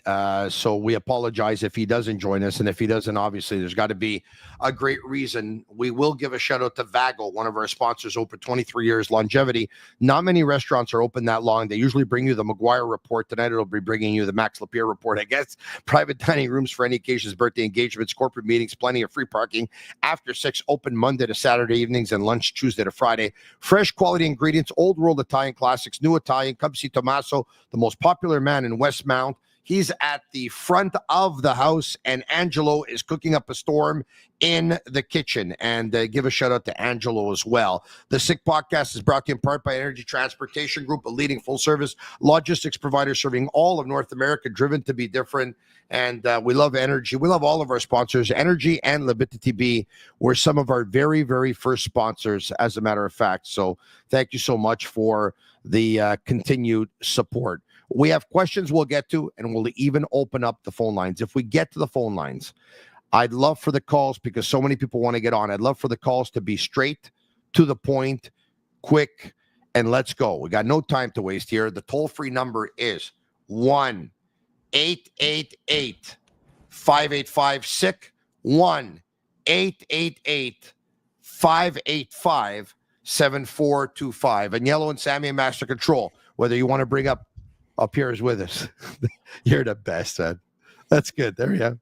Speaker 7: So we apologize if he doesn't join us. And if he doesn't, obviously, there's got to be a great reason. We will give a shout out to Vago, one of our sponsors, open 23 years longevity. Not many restaurants are open that long. They usually bring you the Maguire report. Tonight, it'll be bringing you the Max Lapierre report, I guess. Private dining rooms for any occasions, birthday engagements, corporate meetings, plenty of free parking. After 6, open Monday to Saturday evenings and lunch Tuesday to Friday. Fresh quality ingredients, old world Italian classics, new Italian. Come see Tommaso, the most popular man in Westmount. He's at the front of the house, and Angelo is cooking up a storm in the kitchen. And give a shout out to Angelo as well. The Sick Podcast is brought to you in part by Energy Transportation Group, a leading full-service logistics provider serving all of North America, driven to be different. And we love Energy. We love all of our sponsors. Energy and Bittt Tibi were some of our very, very first sponsors, as a matter of fact. So thank you so much for the continued support. We have questions we'll get to, and we'll even open up the phone lines. If we get to the phone lines, I'd love for the calls, because so many people want to get on. I'd love for the calls to be straight, to the point, quick, and let's go. We got no time to waste here. The toll-free number is 1-888-585-SICK, 1-888-585-7425. And Yellow and Sammy and Master Control, whether you want to bring up here is with us. You're the best, man. That's good. There we go.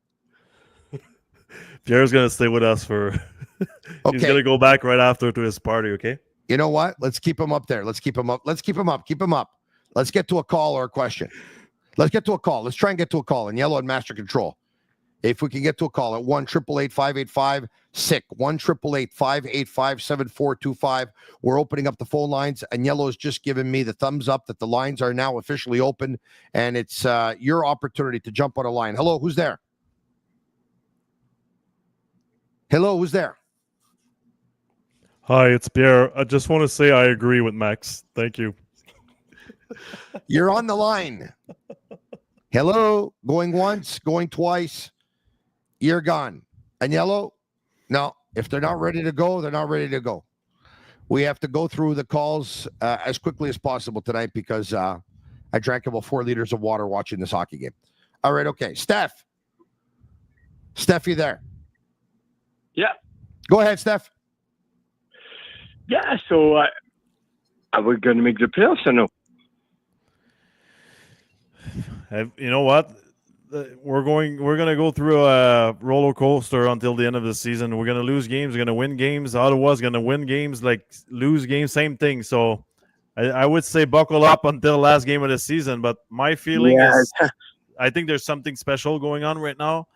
Speaker 8: Pierre's going to stay with us for... He's going to go back right after to his party, okay?
Speaker 7: You know what? Let's keep him up there. Let's keep him up. Keep him up. Let's get to a call or a question. Let's get to a call. Let's try and get to a call in yellow and master control. If we can get to a call at 1-888-585-SICK, 1-888-585-7425. We're opening up the phone lines, and Yellow has just given me the thumbs up that the lines are now officially open, and it's your opportunity to jump on a line. Hello, who's there? Hello, who's there?
Speaker 8: Hi, it's Pierre. I just want to say I agree with Max. Thank you.
Speaker 7: You're on the line. Hello, going once, going twice. You're gone. And Yellow? No, if they're not ready to go, they're not ready to go. We have to go through the calls as quickly as possible tonight because I drank about 4 liters of water watching this hockey game. All right, okay. Steph, you there?
Speaker 9: Yeah.
Speaker 7: Go ahead, Steph.
Speaker 9: Yeah, so are we going to make the playoffs or no?
Speaker 8: You know what? We're going to go through a roller coaster until the end of the season. We're going to lose games. We're going to win games. Ottawa's going to win games, like lose games, same thing. So I would say buckle up until the last game of the season. But my feeling is I think there's something special going on right now.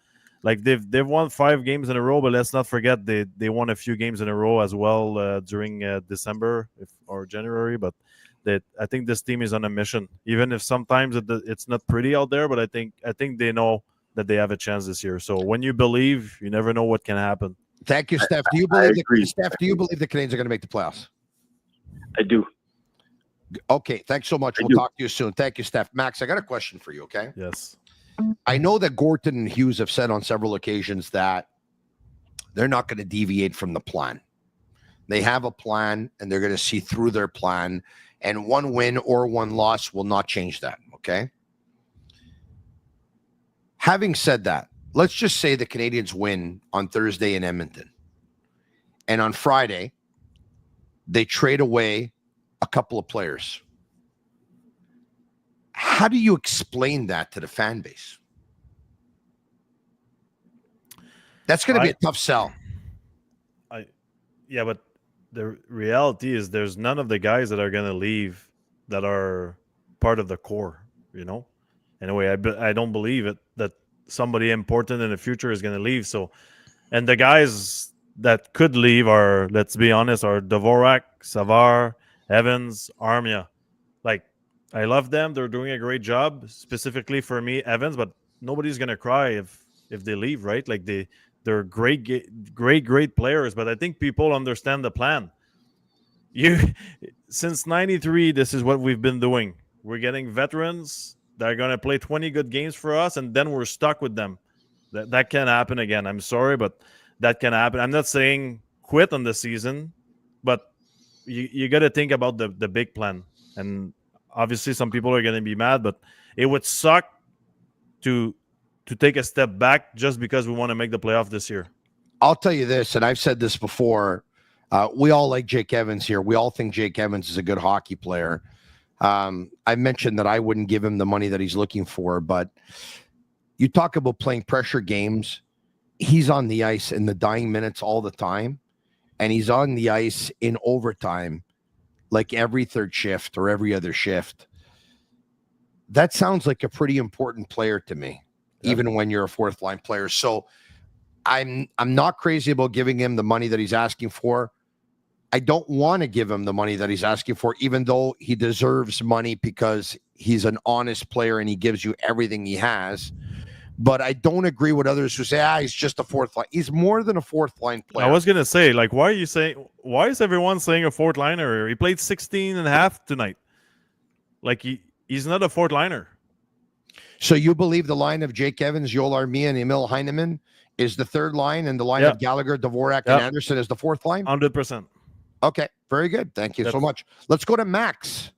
Speaker 8: Like they've won 5 games in a row, but let's not forget they won a few games in a row as well during December or January. But I think this team is on a mission, even if sometimes it's not pretty out there. But I think they know that they have a chance this year. So when you believe, you never know what can happen.
Speaker 7: Thank you, Steph. Do you believe the Canadiens are going to make the playoffs?
Speaker 9: I do.
Speaker 7: Okay, thanks so much. We'll talk to you soon. Thank you, Steph. Max, I got a question for you, okay?
Speaker 8: Yes.
Speaker 7: I know that Gorton and Hughes have said on several occasions that they're not going to deviate from the plan. They have a plan, and they're going to see through their plan, and one win or one loss will not change that, okay? Having said that, let's just say the Canadiens win on Thursday in Edmonton, and on Friday, they trade away a couple of players. How do you explain that to the fan base? That's going to be a tough sell.
Speaker 8: Yeah, but the reality is there's none of the guys that are going to leave that are part of the core, you know? Anyway, I don't believe it that somebody important in the future is going to leave. So, and the guys that could leave are, let's be honest, are Dvorak, Savard, Evans, Armia. Like, I love them. They're doing a great job, specifically for me, Evans, but nobody's going to cry if they leave, right? Like, they're great players, but I think people understand the plan. Since 93, this is what we've been doing. We're getting veterans that are going to play 20 good games for us, and then we're stuck with them. That can happen again. I'm sorry, but that can happen. I'm not saying quit on the season, but you got to think about the big plan. And obviously some people are going to be mad, but it would suck to take a step back just because we want to make the playoff this year.
Speaker 7: I'll tell you this, and I've said this before. We all like Jake Evans here. We all think Jake Evans is a good hockey player. I mentioned that I wouldn't give him the money that he's looking for, but you talk about playing pressure games. He's on the ice in the dying minutes all the time, and he's on the ice in overtime like every third shift or every other shift. That sounds like a pretty important player to me, even when you're a fourth line player. So I'm not crazy about giving him the money that he's asking for. I don't want to give him the money that he's asking for, even though he deserves money because he's an honest player and he gives you everything he has. But I don't agree with others who say, he's just a fourth line. He's more than a fourth line player.
Speaker 8: I was going to say, like, why is everyone saying a fourth liner? He played 16 and a half tonight. Like, he's not a fourth liner.
Speaker 7: So you believe the line of Jake Evans, Joel Armia, and Emil Heineman is the third line, and the line of Gallagher, Dvorak, and Anderson is the fourth line?
Speaker 8: 100%.
Speaker 7: Okay, very good. Thank you so much. Let's go to Max.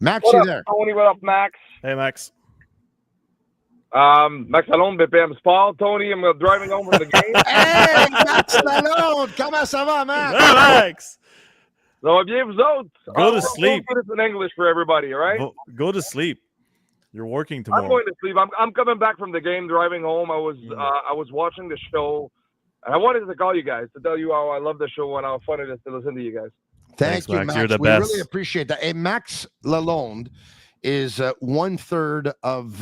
Speaker 7: Max, you there?
Speaker 10: Tony, what up, Max?
Speaker 8: Hey, Max.
Speaker 10: Max Lalonde, BPM Sport. Tony, I'm driving home from the game.
Speaker 7: Hey, Max Lalonde! Comment ça va, Max?
Speaker 8: Hey, Max!
Speaker 10: Ça va bien, vous autres?
Speaker 8: Go to sleep.
Speaker 10: Put this in English for everybody, all right?
Speaker 8: Go to sleep. You're working tomorrow.
Speaker 10: I'm going to sleep. I'm coming back from the game, driving home. I was watching the show, and I wanted to call you guys to tell you how I love the show and how fun it is to listen to you guys.
Speaker 7: Thanks,
Speaker 8: Max.
Speaker 7: Max.
Speaker 8: You're the
Speaker 7: we
Speaker 8: best.
Speaker 7: Really appreciate that. Hey, Max Lalonde is 1/3 of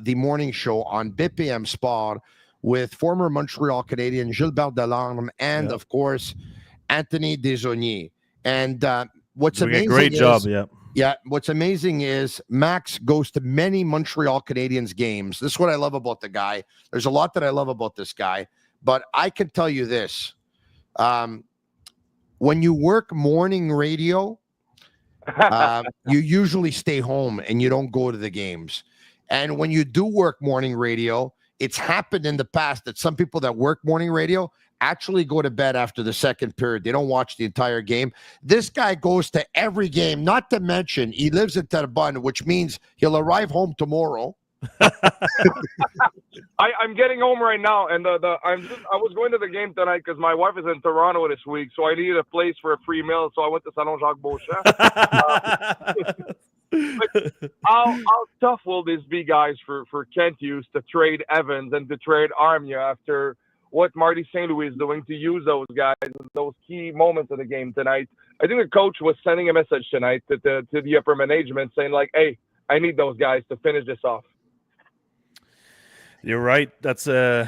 Speaker 7: the morning show on BPM Sport with former Montreal Canadian Gilbert Delorme and, of course, Anthony Desaulniers. And what's
Speaker 8: doing
Speaker 7: amazing
Speaker 8: a great
Speaker 7: is,
Speaker 8: job.
Speaker 7: Yeah, what's amazing is Max goes to many Montreal Canadiens games. This is what I love about the guy. There's a lot that I love about this guy, but I can tell you this. When you work morning radio, you usually stay home and you don't go to the games. And when you do work morning radio, it's happened in the past that some people that work morning radio actually go to bed after the second period. They don't watch the entire game. This guy goes to every game, not to mention he lives in Terrebonne, which means he'll arrive home tomorrow.
Speaker 10: I'm getting home right now, and I was going to the game tonight because my wife is in Toronto this week, so I needed a place for a free meal, so I went to Salon Jacques Beauchamp. How tough will this be, guys, for Kent Hughes to trade Evans and to trade Armia after what Marty St. Louis is doing to use those guys in those key moments of the game tonight? I think the coach was sending a message tonight to the upper management saying, like, hey, I need those guys to finish this off.
Speaker 8: You're right. That's I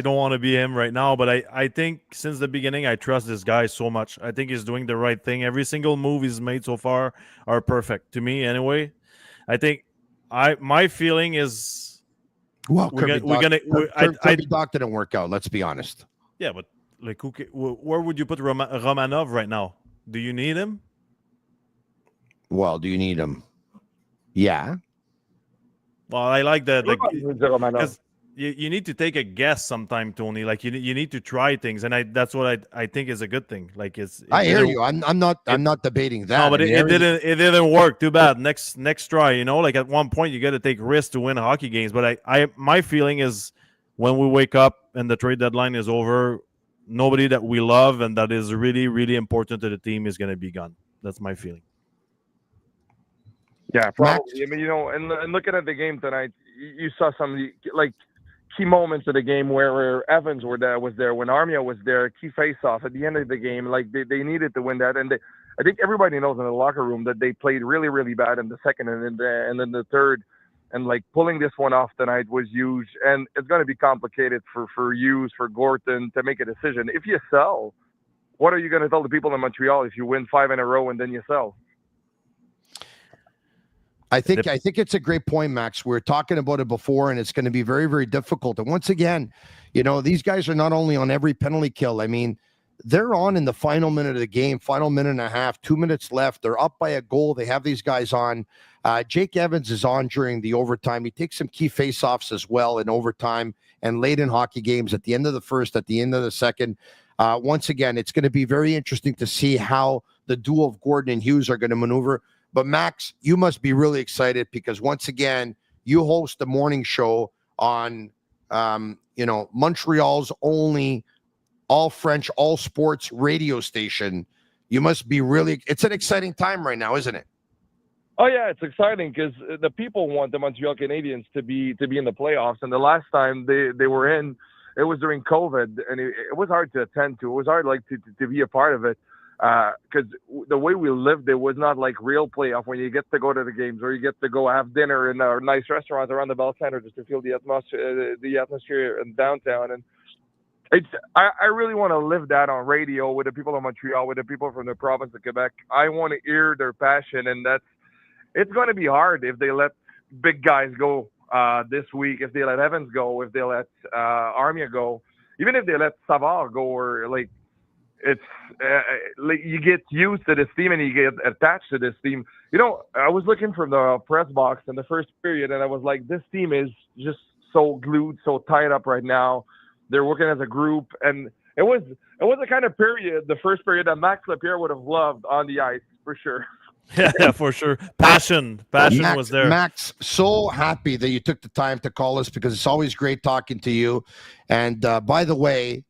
Speaker 8: don't want to be him right now, but I think since the beginning I trust this guy so much. I think he's doing the right thing. Every single move he's made so far are perfect to me. Anyway, I think my feeling is
Speaker 7: Kirby Dach didn't work out. Let's be honest.
Speaker 8: Yeah, but like, where would you put Romanov right now? Do you need him?
Speaker 7: Well, do you need him? Yeah.
Speaker 8: Well, I like that. You need to take a guess sometime, Tony. Like you need to try things, and that's what I think is a good thing. Like
Speaker 7: I hear you. I'm not debating that.
Speaker 8: No, but it didn't work. Too bad. Next try. You know, like at one point you got to take risks to win hockey games. But my feeling is when we wake up and the trade deadline is over, nobody that we love and that is really, really important to the team is going to be gone. That's my feeling.
Speaker 10: Yeah, probably. I mean, and looking at the game tonight, you saw some like key moments of the game where Evans was there, when Armia was there, key face-off at the end of the game. Like they needed to win that, and I think everybody knows in the locker room that they played really, really bad in the second and then the third, and like pulling this one off tonight was huge. And it's going to be complicated for Hughes, for Gorton to make a decision. If you sell, what are you going to tell the people in Montreal if you win 5 in a row and then you sell?
Speaker 7: I think it's a great point, Max. We were talking about it before, and it's going to be very, very difficult. And once again, these guys are not only on every penalty kill. I mean, they're on in the final minute of the game, final minute and a half, 2 minutes left. They're up by a goal. They have these guys on. Jake Evans is on during the overtime. He takes some key faceoffs as well in overtime and late in hockey games at the end of the first, at the end of the second. Once again, it's going to be very interesting to see how the duo of Gordon and Hughes are going to maneuver. But Max, you must be really excited because once again, you host the morning show on, Montreal's only all French, all sports radio station. You must be it's an exciting time right now, isn't it?
Speaker 10: Oh yeah, it's exciting because the people want the Montreal Canadiens to be in the playoffs. And the last time they were in, it was during COVID, and it was hard to attend to. It was hard to be a part of it. Because the way we lived, it was not like real playoff when you get to go to the games or you get to go have dinner in a nice restaurant around the Bell Center just to feel the atmosphere in downtown. And I really want to live that on radio with the people of Montreal, with the people from the province of Quebec. I want to hear their passion, and it's going to be hard if they let big guys go this week, if they let Evans go, if they let Armia go, even if they let Savard go, or like. It's like you get used to this team and you get attached to this team. I was looking from the press box in the first period, and I was like, this team is just so glued, so tied up right now. They're working as a group, and it was the kind of period, the first period, that Max Lapierre would have loved on the ice for sure.
Speaker 8: Yeah, for sure. Passion was there.
Speaker 7: Max, so happy that you took the time to call us because it's always great talking to you. And by the way,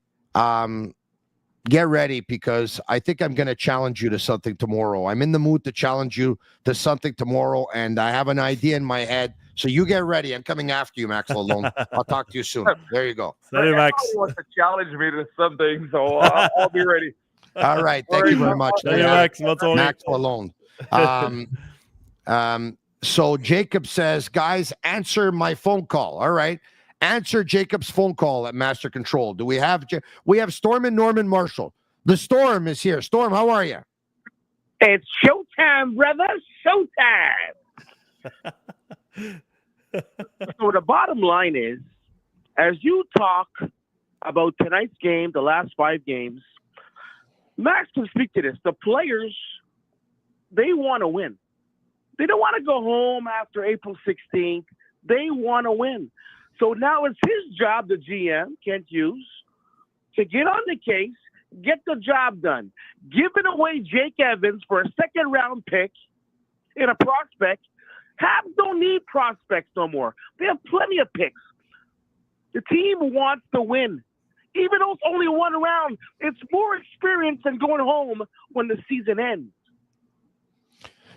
Speaker 7: get ready because I think I'm going to challenge you to something tomorrow. I'm in the mood to challenge you to something tomorrow, and I have an idea in my head. So you get ready. I'm coming after you, Max Lalonde. I'll talk to you soon. There you go.
Speaker 8: Salut, Max.
Speaker 10: Everybody wants to challenge me to something, so I'll be ready.
Speaker 7: All right. Thank you very much.
Speaker 8: Salut, Max.
Speaker 7: Max Lalonde. So Jacob says, guys, answer my phone call. All right. Answer Jacob's phone call at Master Control. Do we have Storm and Norman Marshall? The Storm is here. Storm, how are you?
Speaker 11: It's showtime, brother. Showtime. So the bottom line is, as you talk about tonight's game, the last 5 games, Max can speak to this. The players, they want to win. They don't want to go home after April 16th. They want to win. So now it's his job, the GM, Kent Hughes, to get on the case, get the job done. Giving away Jake Evans for a second-round pick in a prospect. Habs don't need prospects no more. They have plenty of picks. The team wants to win. Even though it's only one round, it's more experience than going home when the season ends.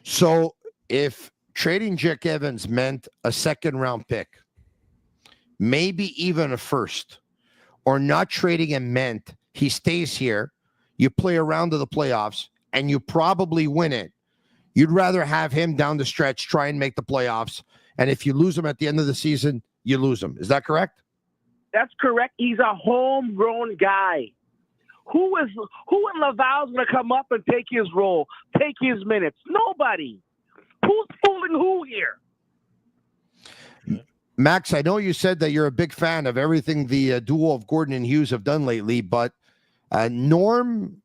Speaker 7: So if trading Jake Evans meant a second-round pick, maybe even a first, or not trading him meant he stays here, you play a round of the playoffs, and you probably win it, you'd rather have him down the stretch, try and make the playoffs, and if you lose him at the end of the season, you lose him. Is that correct?
Speaker 11: That's correct. He's a homegrown guy. Who in Laval's going to come up and take his role, take his minutes? Nobody. Who's fooling who here?
Speaker 7: Max, I know you said that you're a big fan of everything the duo of Gordon and Hughes have done lately, but Norm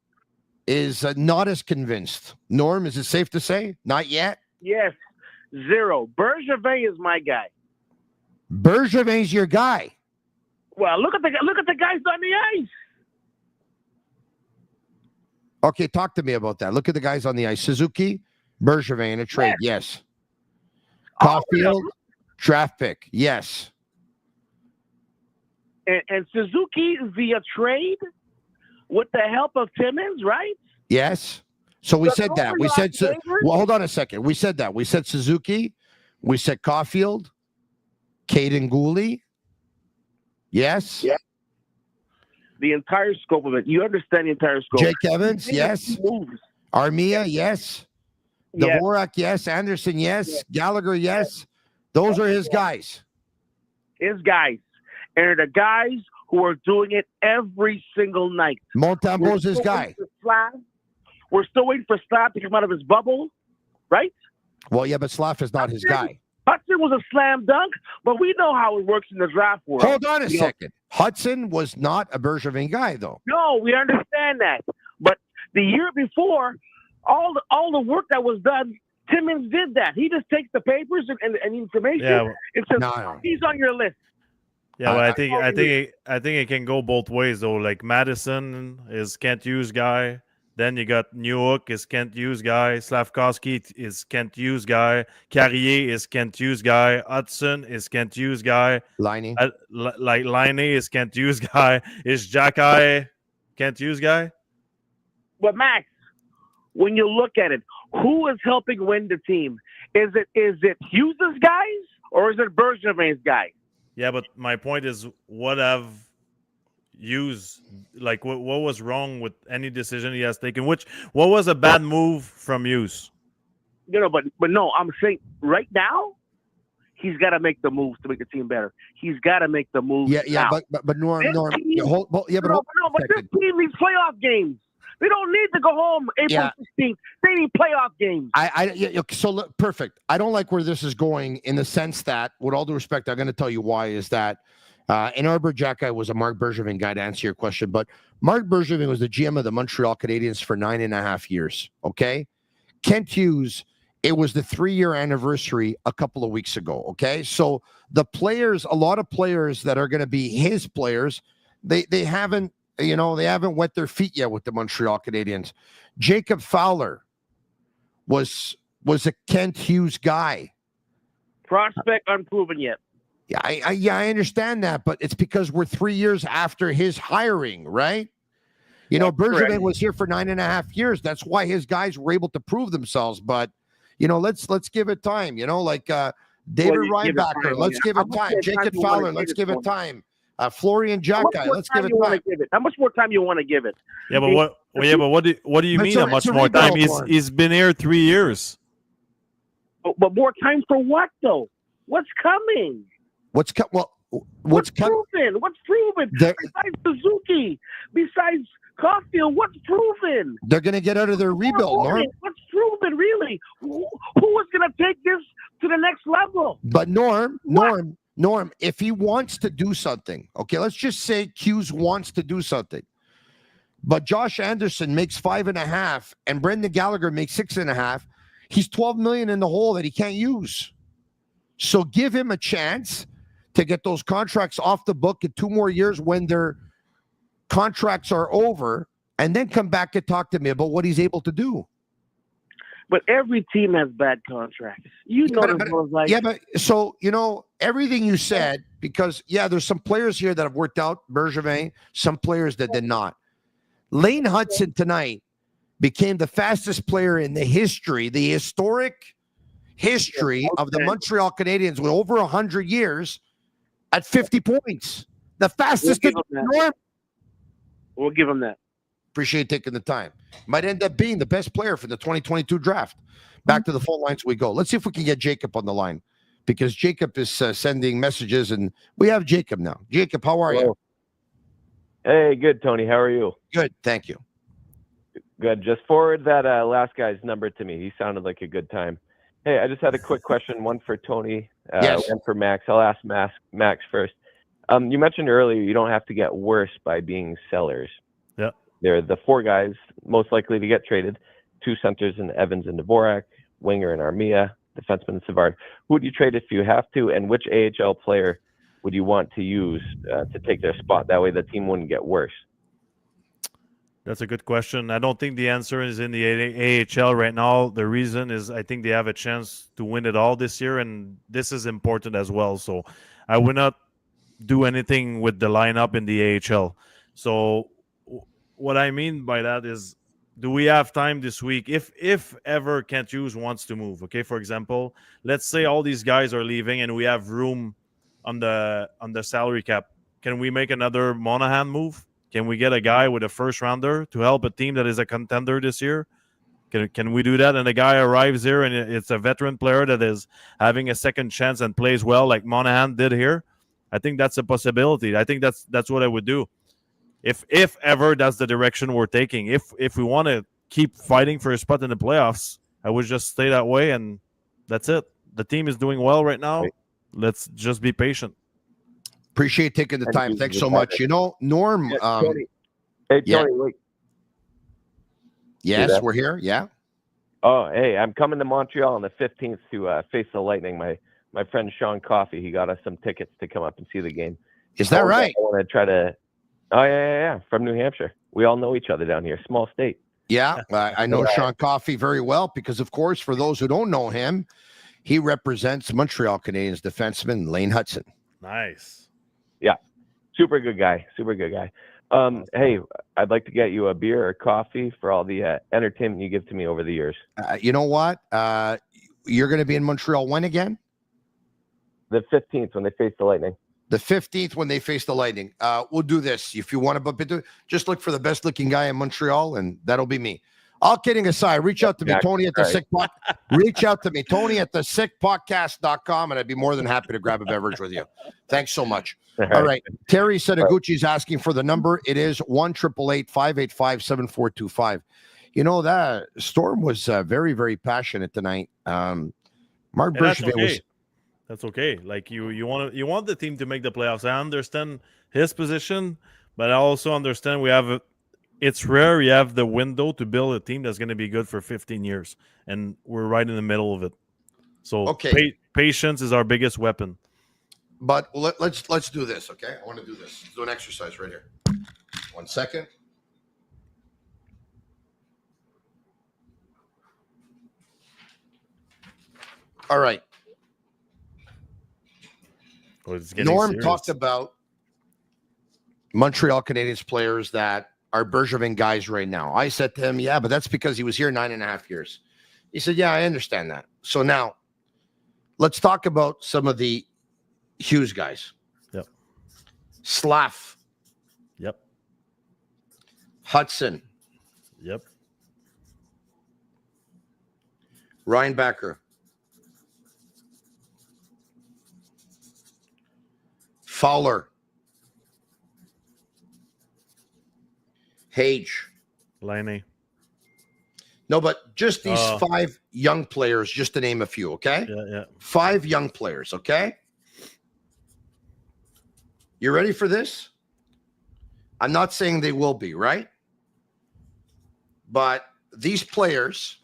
Speaker 7: is not as convinced. Norm, is it safe to say? Not yet?
Speaker 11: Yes, 0. Bergevin is my guy.
Speaker 7: Bergevin's your guy.
Speaker 11: Well, look at the guys on the ice.
Speaker 7: Okay, talk to me about that. Look at the guys on the ice. Suzuki, Bergevin in a trade, yes. Caufield, draft pick, yes.
Speaker 11: And Suzuki via trade with the help of Timmins, right?
Speaker 7: Yes. So we said that. We said, well, hold on a second. We said that. We said Suzuki. We said Caufield, Caden Gooley. Yes.
Speaker 11: Yeah. The entire scope of it. You understand the entire scope.
Speaker 7: Jake Evans, yes. Armia, yes. Dvorak, yes. Anderson, yes. Gallagher, yes. Those are his guys.
Speaker 11: His guys. And they're the guys who are doing it every single night.
Speaker 7: Montembeau's his guy.
Speaker 11: We're still waiting for Slav to come out of his bubble, right?
Speaker 7: Well, yeah, but Slav is not his guy.
Speaker 11: Hutson was a slam dunk, but we know how it works in the draft world.
Speaker 7: Hold on a second. Hutson was not a Bergevin guy, though.
Speaker 11: No, we understand that. But the year before, all the work that was done, Timmins did that. He just takes the papers and information and says, he's on your list.
Speaker 8: Yeah, but I think it can go both ways though. Like Madison is Kent Hughes guy. Then you got Newhook is Kent Hughes guy. Slavkovsky is Kent Hughes guy. Carrier is Kent Hughes guy. Hutson is Kent Hughes guy.
Speaker 7: Liney.
Speaker 8: Like Liney is Kent Hughes guy. Is Jacky Kent Hughes guy?
Speaker 11: But Max, when you look at it, who is helping win the team? Is it Hughes' guys or is it Bergevin's guys?
Speaker 8: Yeah, but my point is, what have Hughes, like, what was wrong with any decision he has taken? What was a bad move from Hughes?
Speaker 11: You know, but no, I'm saying right now, he's got to make the moves to make the team better. He's got to make the moves.
Speaker 7: Yeah,
Speaker 11: now.
Speaker 7: but Norm,
Speaker 11: this
Speaker 7: but
Speaker 11: team needs playoff games. They don't need to go home April 16th. They need playoff games.
Speaker 7: So look, perfect. I don't like where this is going in the sense that, with all due respect, I'm going to tell you why is that Ann Arbor Jacky was a Marc Bergevin guy to answer your question, but Marc Bergevin was the GM of the Montreal Canadiens for 9.5 years. Okay. Kent Hughes, it was the 3-year anniversary a couple of weeks ago. Okay. So the players, a lot of players that are going to be his players, they haven't wet their feet yet with the Montreal Canadiens. Jacob Fowler was a Kent Hughes guy.
Speaker 11: Prospect unproven yet.
Speaker 7: Yeah, I understand that, but it's because we're 3 years after his hiring, right? Bergevin was here for 9.5 years. That's why his guys were able to prove themselves. But let's give it time. David Reinbacher, let's give it time. Jacob Fowler, let's give it time. Florian Jacky, let's give it time.
Speaker 11: How much more time you want to give it?
Speaker 8: Yeah, but what do you mean? How much more time? He's been here 3 years.
Speaker 11: But more time for what, though? What's coming?
Speaker 7: What's coming?
Speaker 11: Proven? What's proven? Besides Suzuki, besides Caufield, what's proven?
Speaker 7: They're going to get out of their rebuild, Norm.
Speaker 11: What's proven, really? Who is going to take this to the next level?
Speaker 7: But Norm, if he wants to do something, okay, let's just say Hughes wants to do something, but Josh Anderson makes $5.5 and Brendan Gallagher makes $6.5. He's $12 million in the hole that he can't use. So give him a chance to get those contracts off the book in 2 more years when their contracts are over, and then come back and talk to me about what he's able to do.
Speaker 11: But every team has bad contracts.
Speaker 7: So, everything you said, because, there's some players here that have worked out, Bergevin, some players that did not. Lane Hutson tonight became the fastest player in the historic history of the Montreal Canadiens with over 100 years at 50 points. The fastest in Norm.
Speaker 11: We'll give him that.
Speaker 7: Appreciate taking the time. Might end up being the best player for the 2022 draft. Back to the phone lines we go. Let's see if we can get Jacob on the line, because Jacob is sending messages, and we have Jacob now. Jacob, how are you?
Speaker 12: Hey, good, Tony. How are you?
Speaker 7: Good, thank you.
Speaker 12: Good. Just forward that last guy's number to me. He sounded like a good time. Hey, I just had a quick question, one for Tony and for Max. I'll ask Max first. You mentioned earlier you don't have to get worse by being sellers.
Speaker 8: Yeah.
Speaker 12: They're the 4 guys most likely to get traded, 2 centers in Evans and Dvorak, winger in Armia, defenseman in Savard. Who would you trade if you have to, and which AHL player would you want to use to take their spot? That way the team wouldn't get worse.
Speaker 8: That's a good question. I don't think the answer is in the AHL right now. The reason is I think they have a chance to win it all this year, and this is important as well. So I would not do anything with the lineup in the AHL. So what I mean by that is, do we have time this week? If ever Kent Hughes wants to move, okay, for example, let's say all these guys are leaving and we have room on the salary cap. Can we make another Monahan move? Can we get a guy with a first rounder to help a team that is a contender this year? Can we do that? And the guy arrives here and it's a veteran player that is having a second chance and plays well like Monahan did here. I think that's a possibility. I think that's what I would do. If ever that's the direction we're taking. If we want to keep fighting for a spot in the playoffs, I would just stay that way, and that's it. The team is doing well right now. Let's just be patient.
Speaker 7: Appreciate taking the time. Thanks so much. Norm.
Speaker 12: Tony. Hey, Tony, wait.
Speaker 7: Yes, we're here. Yeah.
Speaker 12: Oh, hey, I'm coming to Montreal on the 15th to face the Lightning. My friend Sean Coffey, he got us some tickets to come up and see the game.
Speaker 7: Is that right?
Speaker 12: I want to try to. Oh, yeah. From New Hampshire. We all know each other down here. Small state.
Speaker 7: Yeah, I know Sean Coffey very well because, of course, for those who don't know him, he represents Montreal Canadiens defenseman Lane Hutson.
Speaker 8: Nice.
Speaker 12: Yeah, super good guy. Hey, I'd like to get you a beer or coffee for all the entertainment you give to me over the years.
Speaker 7: You know what? You're going to be in Montreal when again?
Speaker 12: The 15th when they face the Lightning.
Speaker 7: The 15th when they face the Lightning. We'll do this. If you want to bump into, just look for the best looking guy in Montreal, and that'll be me. All kidding aside, reach out to me, Tony at the Sick Pod. Reach out to me, Tony at the sickpodcast.com, and I'd be more than happy to grab a beverage with you. Thanks so much. All right. Terry Sedaguchi is asking for the number. It is 1-888-585-7425. That Storm was very, very passionate tonight. Mark Bergevin was.
Speaker 8: That's okay. Like you want the team to make the playoffs. I understand his position, but I also understand it's rare you have the window to build a team that's going to be good for 15 years, and we're right in the middle of it. So patience is our biggest weapon.
Speaker 7: But let's do this, okay? I want to do this. Let's do an exercise right here. 1 second. All right. Norm talked about Montreal Canadiens players that are Bergevin guys right now. I said to him, yeah, but that's because he was here 9.5 years. He said, yeah, I understand that. So now let's talk about some of the Hughes guys.
Speaker 8: Yep.
Speaker 7: Slav.
Speaker 8: Yep.
Speaker 7: Hutson.
Speaker 8: Yep.
Speaker 7: Ryan Backer. Fowler. Hage.
Speaker 8: Laine.
Speaker 7: No, but just these
Speaker 8: Oh.
Speaker 7: 5 young players, just to name a few, okay?
Speaker 8: Yeah.
Speaker 7: 5 young players, okay? You ready for this? I'm not saying they will be, right? But these players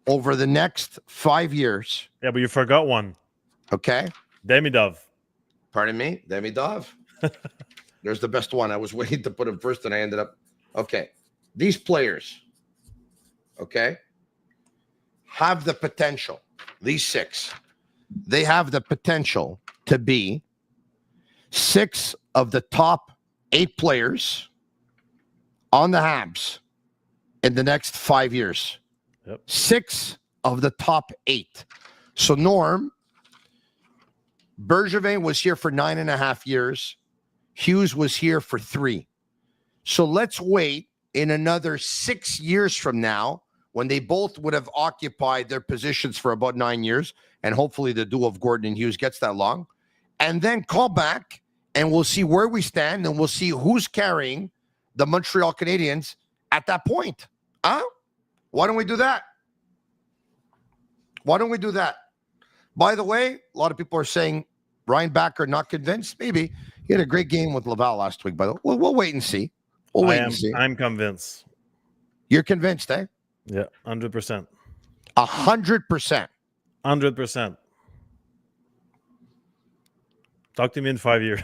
Speaker 7: over the next 5 years.
Speaker 8: Yeah, but you forgot one.
Speaker 7: Okay.
Speaker 8: Demidov.
Speaker 7: Pardon me? Demidov. There's the best one. I was waiting to put him first and I ended up. Okay. These players, okay, have the potential. These 6, they have the potential to be 6 of the top 8 players on the Habs in the next 5 years.
Speaker 8: Yep.
Speaker 7: 6 of the top 8. So Norm, Bergevin was here for 9.5 years. Hughes was here for 3. So let's wait in another 6 years from now when they both would have occupied their positions for about 9 years. And hopefully the duo of Gordon and Hughes gets that long. And then call back and we'll see where we stand and we'll see who's carrying the Montreal Canadiens at that point. Huh? Why don't we do that? Why don't we do that? By the way, a lot of people are saying Ryan Backer not convinced. Maybe he had a great game with Laval last week. By the way, we'll wait and see. We'll wait and see.
Speaker 8: I'm convinced.
Speaker 7: You're convinced, eh?
Speaker 8: Yeah, 100%.
Speaker 7: 100%.
Speaker 8: 100%. Talk to me in 5 years.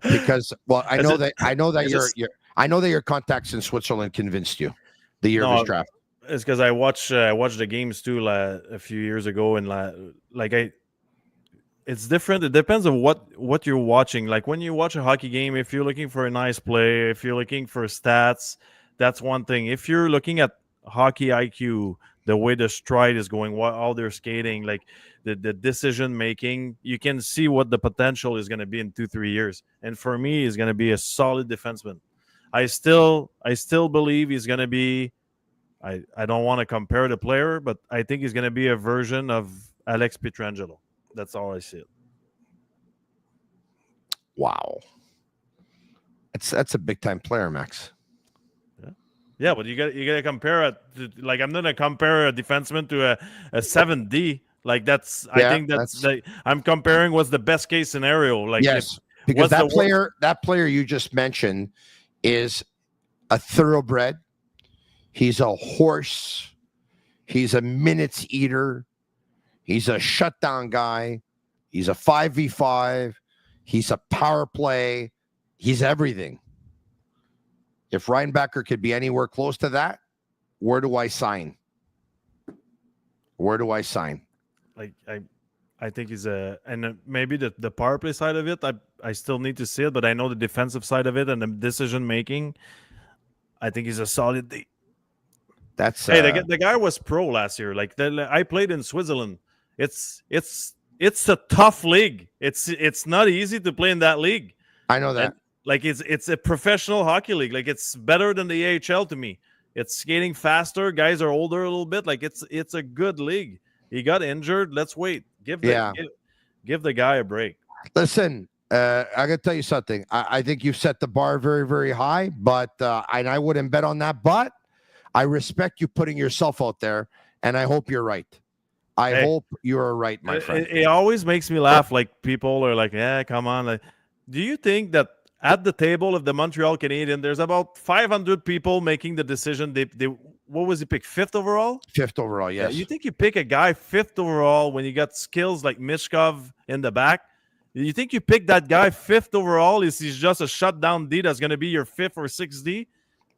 Speaker 7: Because, well, I know that your contacts in Switzerland convinced you the year of his draft.
Speaker 8: It's because I watched the games too a few years ago, and it's different. It depends on what you're watching. Like when you watch a hockey game, if you're looking for a nice play, if you're looking for stats, that's one thing. If you're looking at hockey IQ, the way the stride is going, how they're skating, like the decision making, you can see what the potential is going to be in 2-3 years. And for me, he's going to be a solid defenseman. I still believe he's going to be. I don't want to compare the player, but I think he's going to be a version of Alex Pietrangelo. That's all I see it.
Speaker 7: Wow. That's a big time player, Max.
Speaker 8: Yeah, but you got to compare it to, like, I'm going to compare a defenseman to a 7D. Like I think that's I'm comparing what's the best case scenario. Like
Speaker 7: yes, because that player you just mentioned is a thoroughbred. He's a horse. He's a minutes eater. He's a shutdown guy. He's a 5v5. He's a power play. He's everything. If Ryan Backer could be anywhere close to that, where do I sign? Where do I sign?
Speaker 8: Like I think he's maybe the power play side of it. I still need to see it, but I know the defensive side of it and the decision making. I think he's a solid D.
Speaker 7: That's
Speaker 8: the guy was pro last year. Like I played in Switzerland. It's a tough league. It's not easy to play in that league.
Speaker 7: I know that.
Speaker 8: Like it's a professional hockey league. Like it's better than the AHL to me. It's skating faster. Guys are older a little bit. Like it's a good league. He got injured. Let's wait. Give the guy a break.
Speaker 7: Listen, I got to tell you something. I think you've set the bar very, very high, but and I wouldn't bet on that. But I respect you putting yourself out there, and I hope you're right. I hope you're right, my friend.
Speaker 8: It always makes me laugh. Like people are like, "Yeah, come on." Like, do you think that at the table of the Montreal Canadiens, there's about 500 people making the decision? They what was he picked? 5th overall?
Speaker 7: 5th overall, yes.
Speaker 8: You think you pick a guy 5th overall when you got skills like Mishkov in the back? You think you pick that guy 5th overall? He's just a shutdown D that's going to be your 5th or 6th D?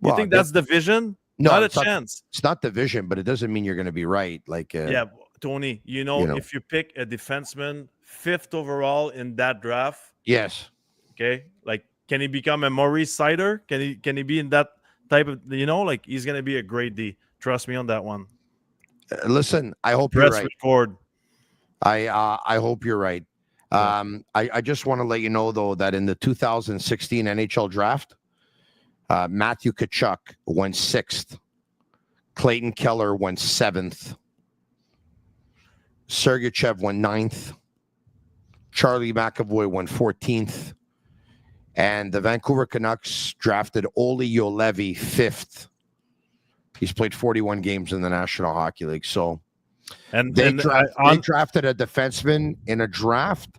Speaker 8: You think that's the vision?
Speaker 7: No,
Speaker 8: not a chance.
Speaker 7: It's not the vision, but it doesn't mean you're going to be right. Like
Speaker 8: yeah, Tony, you know, if you pick a defenseman 5th overall in that draft,
Speaker 7: yes.
Speaker 8: Okay, like can he become a Maurice Sider? Can he be in that type of, like he's going to be a great D. Trust me on that one.
Speaker 7: Listen, I hope you're right.
Speaker 8: Record.
Speaker 7: I hope you're right. I just want to let you know, though, that in the 2016 NHL draft, Matthew Tkachuk went 6th. Clayton Keller went 7th. Sergachev went 9th. Charlie McAvoy went 14th. And the Vancouver Canucks drafted Olli Juolevi 5th. He's played 41 games in the National Hockey League. So they drafted a defenseman in a draft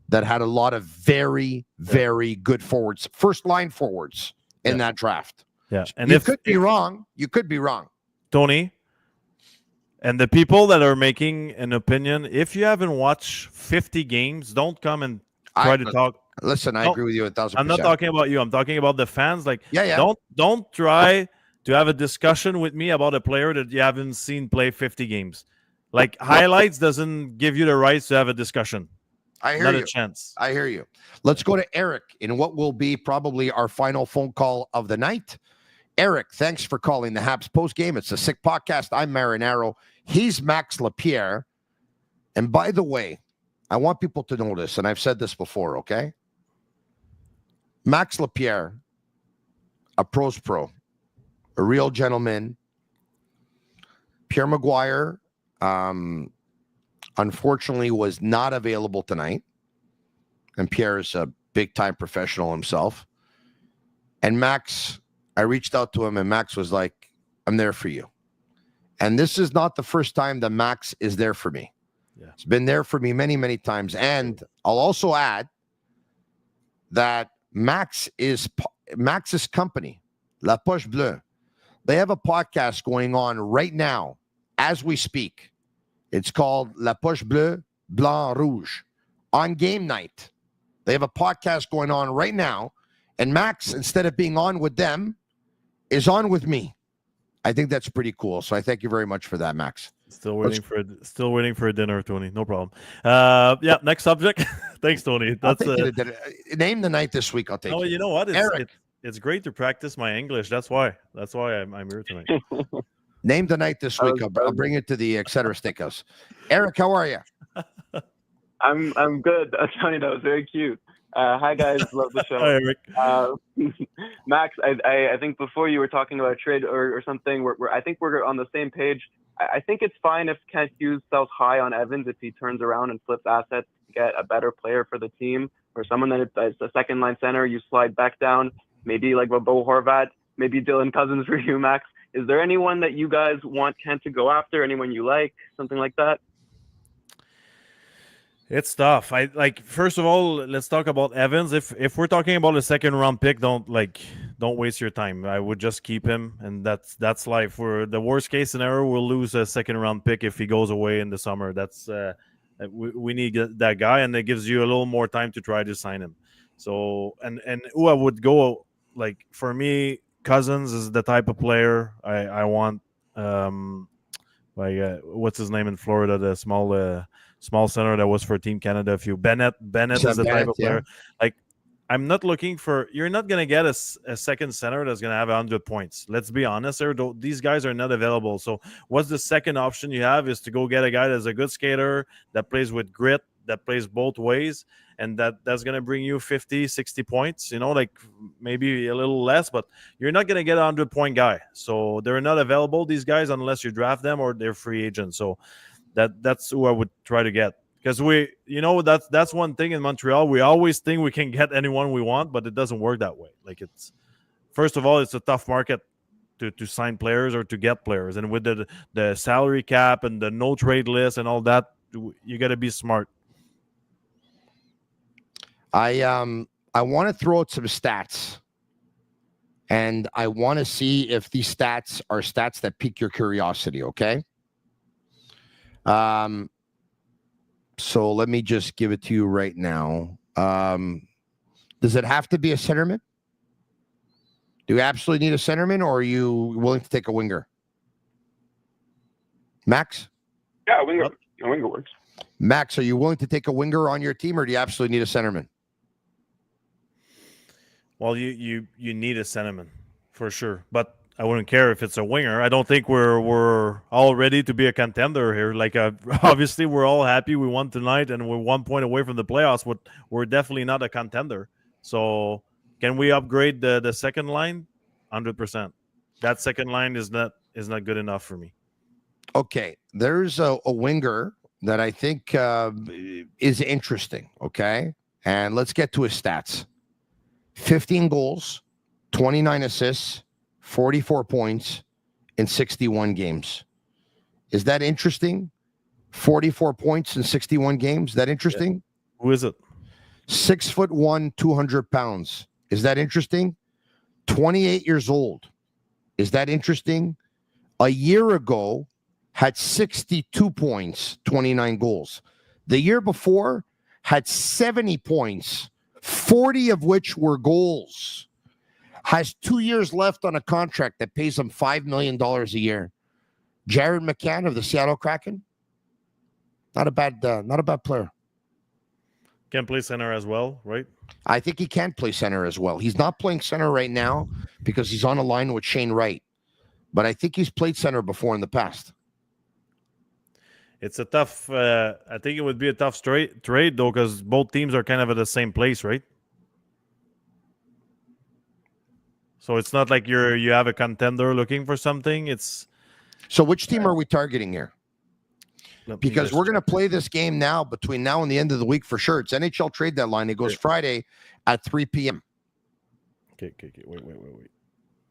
Speaker 7: that had a lot of very, very good forwards, first-line forwards in that draft.
Speaker 8: Yeah. And
Speaker 7: you could be wrong. You could be wrong.
Speaker 8: Tony, and the people that are making an opinion, if you haven't watched 50 games, don't come and try to talk.
Speaker 7: Listen, I agree with you 1,000%.
Speaker 8: I'm not talking about you. I'm talking about the fans. Like,
Speaker 7: yeah.
Speaker 8: Don't try to have a discussion with me about a player that you haven't seen play 50 games. Like, highlights doesn't give you the right to have a discussion.
Speaker 7: I hear
Speaker 8: not
Speaker 7: you.
Speaker 8: a chance.
Speaker 7: I hear you. Let's go to Eric in what will be probably our final phone call of the night. Eric, thanks for calling the Habs post game. It's a sick podcast. I'm Marinaro. He's Max Lapierre. And by the way, I want people to know this, and I've said this before, okay? Max Lapierre, a pro's pro, a real gentleman. Pierre Maguire, unfortunately, was not available tonight. And Pierre is a big-time professional himself. And Max, I reached out to him, and Max was like, I'm there for you. And this is not the first time that Max is there for me. Yeah. It's been there for me many, many times. And I'll also add that Max's company, La Poche Bleue, they have a podcast going on right now as we speak. It's called La Poche Bleue, Blanc Rouge. On game night, they have a podcast going on right now. And Max, instead of being on with them, is on with me. I think that's pretty cool. So I thank you very much for that, Max.
Speaker 8: Still waiting for a dinner, Tony. No problem. Next subject. Thanks, Tony. That's
Speaker 7: name the night this week. I'll take.
Speaker 8: Oh,
Speaker 7: it.
Speaker 8: You know what?
Speaker 7: Eric.
Speaker 8: It's great to practice my English. That's why I'm here tonight.
Speaker 7: Name the night this week. I'll bring it to the Etc. Steakhouse. Eric, how are you?
Speaker 13: I'm good. Tony, that was very cute. Hi guys, love the show.
Speaker 8: Hi, Eric.
Speaker 13: Max, I think before you were talking about a trade or something, I think we're on the same page. I think it's fine if Kent Hughes sells high on Evans if he turns around and flips assets to get a better player for the team, or someone that is a second line center. You slide back down, maybe like a Bo Horvat, maybe Dylan Cousins for you, Max. Is there anyone that you guys want Kent to go after? Anyone you like? Something like that?
Speaker 8: It's tough. First of all, let's talk about Evans. If we're talking about a second round pick, don't waste your time. I would just keep him, and that's life. For the worst case scenario, we'll lose a second round pick if he goes away in the summer. That's we need that guy, and it gives you a little more time to try to sign him. So and who I would go, like, for me, Cousins is the type of player I want. What's his name in Florida? The small center that was for Team Canada. Bennett is the type of player. Like, I'm not looking for. You're not gonna get a second center that's gonna have 100 points. Let's be honest. These guys are not available. So what's the second option you have is to go get a guy that's a good skater, that plays with grit, that plays both ways, and that's gonna bring you 50, 60 points. Like maybe a little less, but you're not gonna get a 100-point guy. So they're not available, these guys, unless you draft them or they're free agents. So that's who I would try to get, because that's one thing in Montreal. We always think we can get anyone we want, but it doesn't work that way. Like, it's, first of all, it's a tough market to sign players or to get players, and with the salary cap and the no trade list and all that, you got to be smart.
Speaker 7: I want to throw out some stats, and I want to see if these stats are stats that pique your curiosity. Okay. So let me just give it to you right now. Does it have to be a centerman? Do you absolutely need a centerman, or are you willing to take a winger? Max?
Speaker 9: Yeah, a winger works.
Speaker 7: Max, are you willing to take a winger on your team, or do you absolutely need a centerman?
Speaker 8: Well, you need a centerman for sure, but I wouldn't care if it's a winger. I don't think we're all ready to be a contender here. Like, obviously, we're all happy we won tonight, and we're 1 point away from the playoffs. But we're definitely not a contender. So, can we upgrade the second line? 100%. That second line is not good enough for me.
Speaker 7: Okay, there's a winger that I think is interesting, okay? And let's get to his stats. 15 goals, 29 assists, 44 points in 61 games. Is that interesting? 44 points in 61 games. Is that interesting?
Speaker 8: Yeah. Who is it?
Speaker 7: 6'1", 200 pounds. Is that interesting? 28 years old. Is that interesting? A year ago, had 62 points, 29 goals. The year before, had 70 points, 40 of which were goals. Has 2 years left on a contract that pays him $5 million a year. Jared McCann of the Seattle Kraken, not a bad player.
Speaker 8: Can play center as well, right?
Speaker 7: I think he can play center as well. He's not playing center right now because he's on a line with Shane Wright, but I think he's played center before in the past.
Speaker 8: It's a tough. I think it would be a tough trade though, because both teams are kind of at the same place, right? So it's not like you have a contender looking for something. It's
Speaker 7: so which team are we targeting here? Because we're going to play this game now between now and the end of the week for sure. It's NHL trade deadline. It goes Friday at 3 p.m.
Speaker 8: Okay. Wait.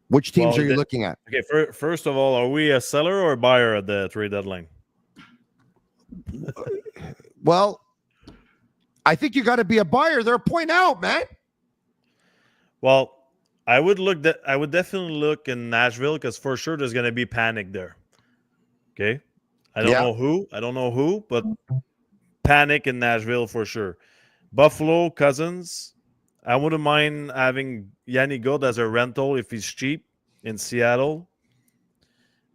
Speaker 7: Which teams are you looking at?
Speaker 8: Okay, first of all, are we a seller or a buyer at the trade deadline?
Speaker 7: Well, I think you got to be a buyer. They're a point out, man.
Speaker 8: Well, I would definitely look in Nashville because for sure there's going to be panic there. Okay, I don't know who, but panic in Nashville for sure. Buffalo, Cousins. I wouldn't mind having Yanni Gourde as a rental if he's cheap in Seattle.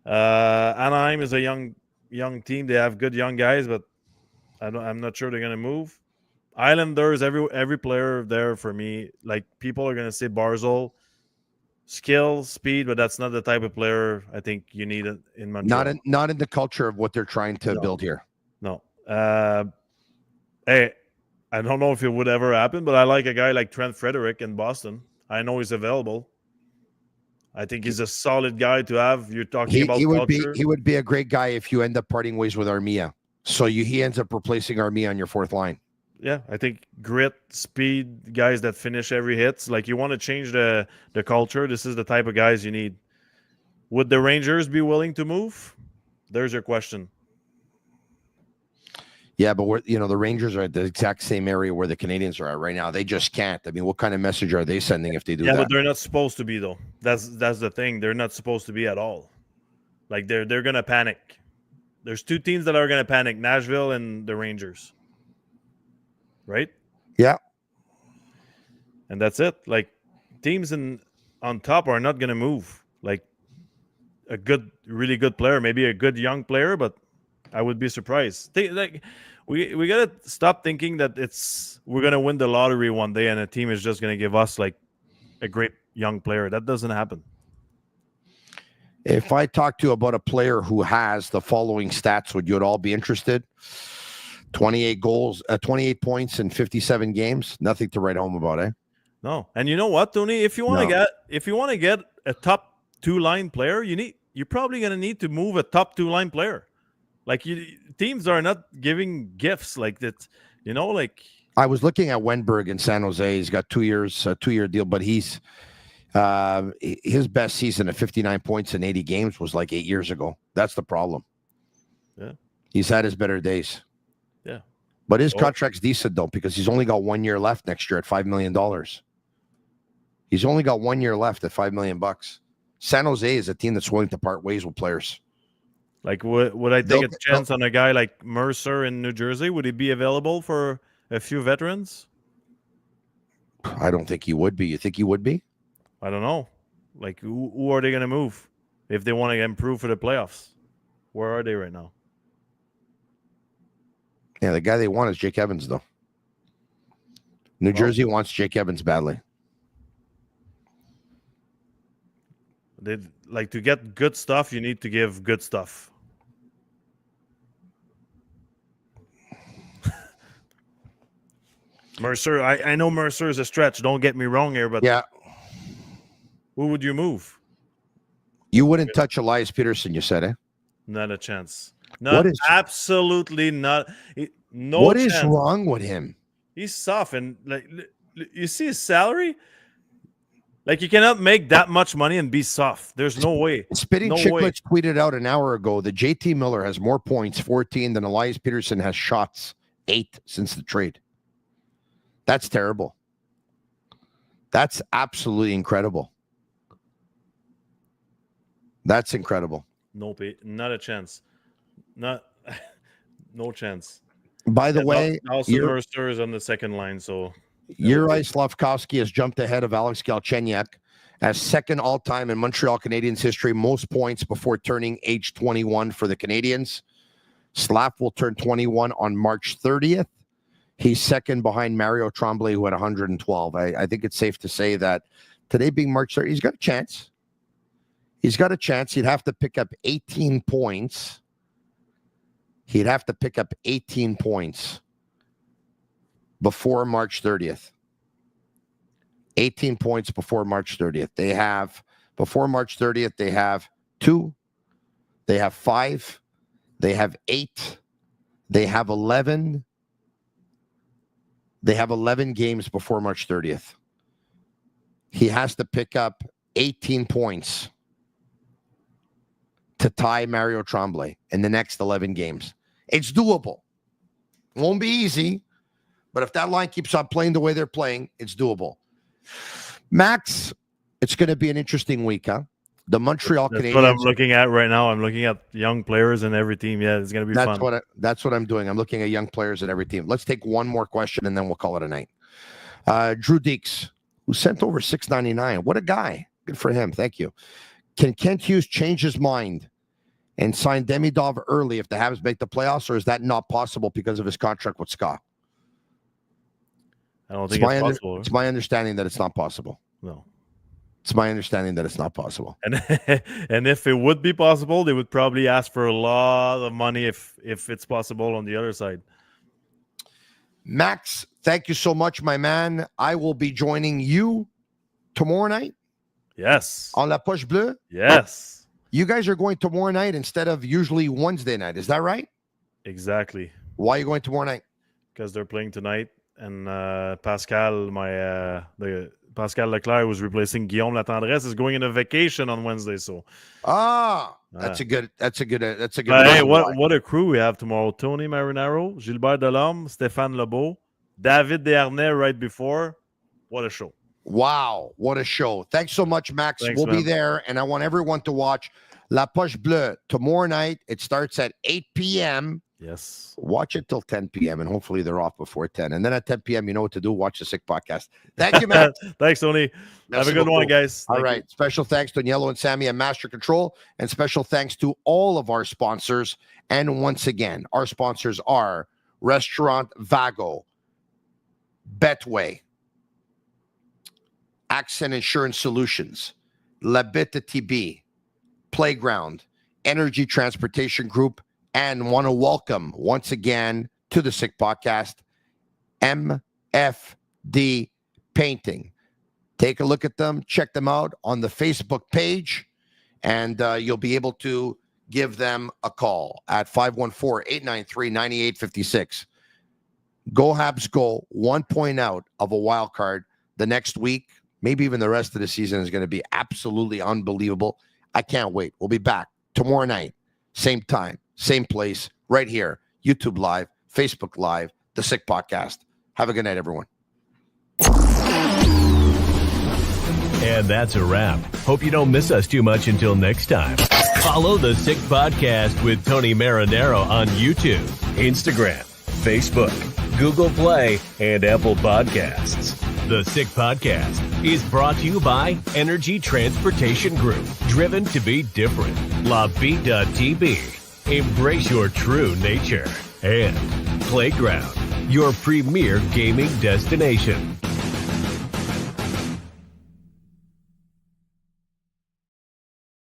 Speaker 8: Anaheim is a young team. They have good young guys, but I'm not sure they're gonna move. Islanders, every player there for me. Like people are gonna say Barzal, skill, speed, but that's not the type of player I think you need in Montreal.
Speaker 7: Not in the culture of what they're trying to build here.
Speaker 8: No. Hey, I don't know if it would ever happen, but I like a guy like Trent Frederick in Boston. I know he's available. I think he's a solid guy to have. You're talking about culture.
Speaker 7: He would be a great guy if you end up parting ways with Armia. So he ends up replacing Armia on your fourth line.
Speaker 8: Yeah, I think grit, speed, guys that finish every hit. Like you want to change the culture. This is the type of guys you need. Would the Rangers be willing to move? There's your question.
Speaker 7: Yeah, but the Rangers are at the exact same area where the Canadiens are at right now. They just can't. I mean, what kind of message are they sending if they do that?
Speaker 8: Yeah, but they're not supposed to be though. That's the thing. They're not supposed to be at all. Like they're gonna panic. There's two teams that are gonna panic: Nashville and the Rangers. Right?
Speaker 7: Yeah.
Speaker 8: And that's it. Like teams on top are not gonna move. Like a really good player, maybe a good young player, but I would be surprised. We gotta stop thinking that we're gonna win the lottery one day and a team is just gonna give us like a great young player. That doesn't happen.
Speaker 7: If I talk to you about a player who has the following stats, would you at all be interested? 28 goals, 28 points in 57 games. Nothing to write home about, eh?
Speaker 8: No. And you know what, Tony? If you want to get a top 2-line player, you're probably gonna need to move a top 2-line player. Like teams are not giving gifts like that, like
Speaker 7: I was looking at Wenberg in San Jose. He's got 2 years, a 2-year deal, but he's his best season of 59 points in 80 games was like 8 years ago. That's the problem.
Speaker 8: Yeah.
Speaker 7: He's had his better days.
Speaker 8: Yeah.
Speaker 7: But his contract's decent though, because he's only got 1 year left next year at $5 million. He's only got 1 year left at $5 million. San Jose is a team that's willing to part ways with players.
Speaker 8: Like, would I take a chance on a guy like Mercer in New Jersey? Would he be available for a few veterans?
Speaker 7: I don't think he would be. You think he would be?
Speaker 8: I don't know. Like, who are they going to move if they want to improve for the playoffs? Where are they right now?
Speaker 7: Yeah, the guy they want is Jake Evans, though. New Jersey wants Jake Evans badly.
Speaker 8: Like, to get good stuff, you need to give good stuff. Mercer, I know Mercer is a stretch. Don't get me wrong here, but
Speaker 7: yeah,
Speaker 8: who would you move?
Speaker 7: You wouldn't touch Elias Peterson, you said, eh?
Speaker 8: Not a chance. Not absolutely not. No.
Speaker 7: What
Speaker 8: chance.
Speaker 7: is wrong with him?
Speaker 8: He's soft, and like you see his salary. Like, you cannot make that much money and be soft. There's no way.
Speaker 7: Spitting
Speaker 8: no
Speaker 7: Chicklets tweeted out an hour ago that JT Miller has more points, 14, than Elias Peterson has shots, 8 since the trade. That's terrible. That's absolutely incredible. That's incredible.
Speaker 8: Nope, not a chance. No chance.
Speaker 7: By the way,
Speaker 8: also Mercer is on the second line, so
Speaker 7: Juraj Slafkovsky has jumped ahead of Alex Galchenyuk as second all-time in Montreal Canadiens history, most points before turning age 21 for the Canadiens. Slav will turn 21 on March 30th. He's second behind Mario Tremblay, who had 112. I think it's safe to say that today being March 30th, he's got a chance. He's got a chance. He'd have to pick up 18 points. He'd have to pick up 18 points before March 30th. 18 points before March 30th. Before March 30th, they have 2, they have 5, they have 8, they have 11. They have 11 games before March 30th. He has to pick up 18 points to tie Mario Tremblay in the next 11 games. It's doable. It won't be easy. But if that line keeps on playing the way they're playing, it's doable. Max, it's going to be an interesting week, huh? The Montreal Canadiens.
Speaker 8: That's what I'm looking at right now. I'm looking at young players in every team. Yeah, it's going to be fun.
Speaker 7: That's what I'm doing. I'm looking at young players in every team. Let's take one more question, and then we'll call it a night. Drew Deeks, who sent over $6.99. What a guy. Good for him. Thank you. Can Kent Hughes change his mind and sign Demidov early if the Habs make the playoffs, or is that not possible because of his contract with Scott?
Speaker 8: I don't think it's possible.
Speaker 7: It's my understanding that it's not possible.
Speaker 8: No.
Speaker 7: It's my understanding that it's not possible.
Speaker 8: And if it would be possible, they would probably ask for a lot of money if it's possible on the other side.
Speaker 7: Max, thank you so much, my man. I will be joining you tomorrow night.
Speaker 8: Yes.
Speaker 7: On La Poche Bleue?
Speaker 8: Yes.
Speaker 7: You guys are going tomorrow night instead of usually Wednesday night. Is that right?
Speaker 8: Exactly.
Speaker 7: Why are you going tomorrow night?
Speaker 8: Because they're playing tonight. And Pascal Leclerc was replacing Guillaume Latendresse is going on a vacation on Wednesday. So
Speaker 7: that's a good.
Speaker 8: Hey, what a crew we have tomorrow! Tony Marinaro, Gilbert Delorme, Stéphane Lebeau, David Desharnais right before. What a show!
Speaker 7: Wow, what a show! Thanks so much, Max.
Speaker 8: Thanks,
Speaker 7: we'll be there, and I want everyone to watch La Poche Bleue tomorrow night. It starts at 8 p.m.
Speaker 8: Yes.
Speaker 7: Watch it till 10 p.m. and hopefully they're off before 10. And then at 10 p.m., you know what to do. Watch the Sick Podcast. Thank you, man.
Speaker 8: Thanks, Tony. Have a good one, guys.
Speaker 7: All right. Special thanks to Niello and Sammy at Master Control. And special thanks to all of our sponsors. And once again, our sponsors are Restaurant Vago, Betway, Accent Insurance Solutions, Bittt Tibi, Playground, Energy Transportation Group, and want to welcome once again to the Sick Podcast, MFD Painting. Take a look at them, check them out on the Facebook page, and you'll be able to give them a call at 514-893-9856. Go Habs go, 1 point out of a wild card. The next week, maybe even the rest of the season is going to be absolutely unbelievable. I can't wait. We'll be back tomorrow night, same time, same place, right here. YouTube Live, Facebook Live, The Sick Podcast. Have a good night, everyone.
Speaker 3: And that's a wrap. Hope you don't miss us too much until next time. Follow The Sick Podcast with Tony Marinaro on YouTube, Instagram, Facebook, Google Play, and Apple Podcasts. The Sick Podcast is brought to you by Energy Transportation Group, driven to be different. LaVie.tv. Embrace your true nature. And Playground, your premier gaming destination.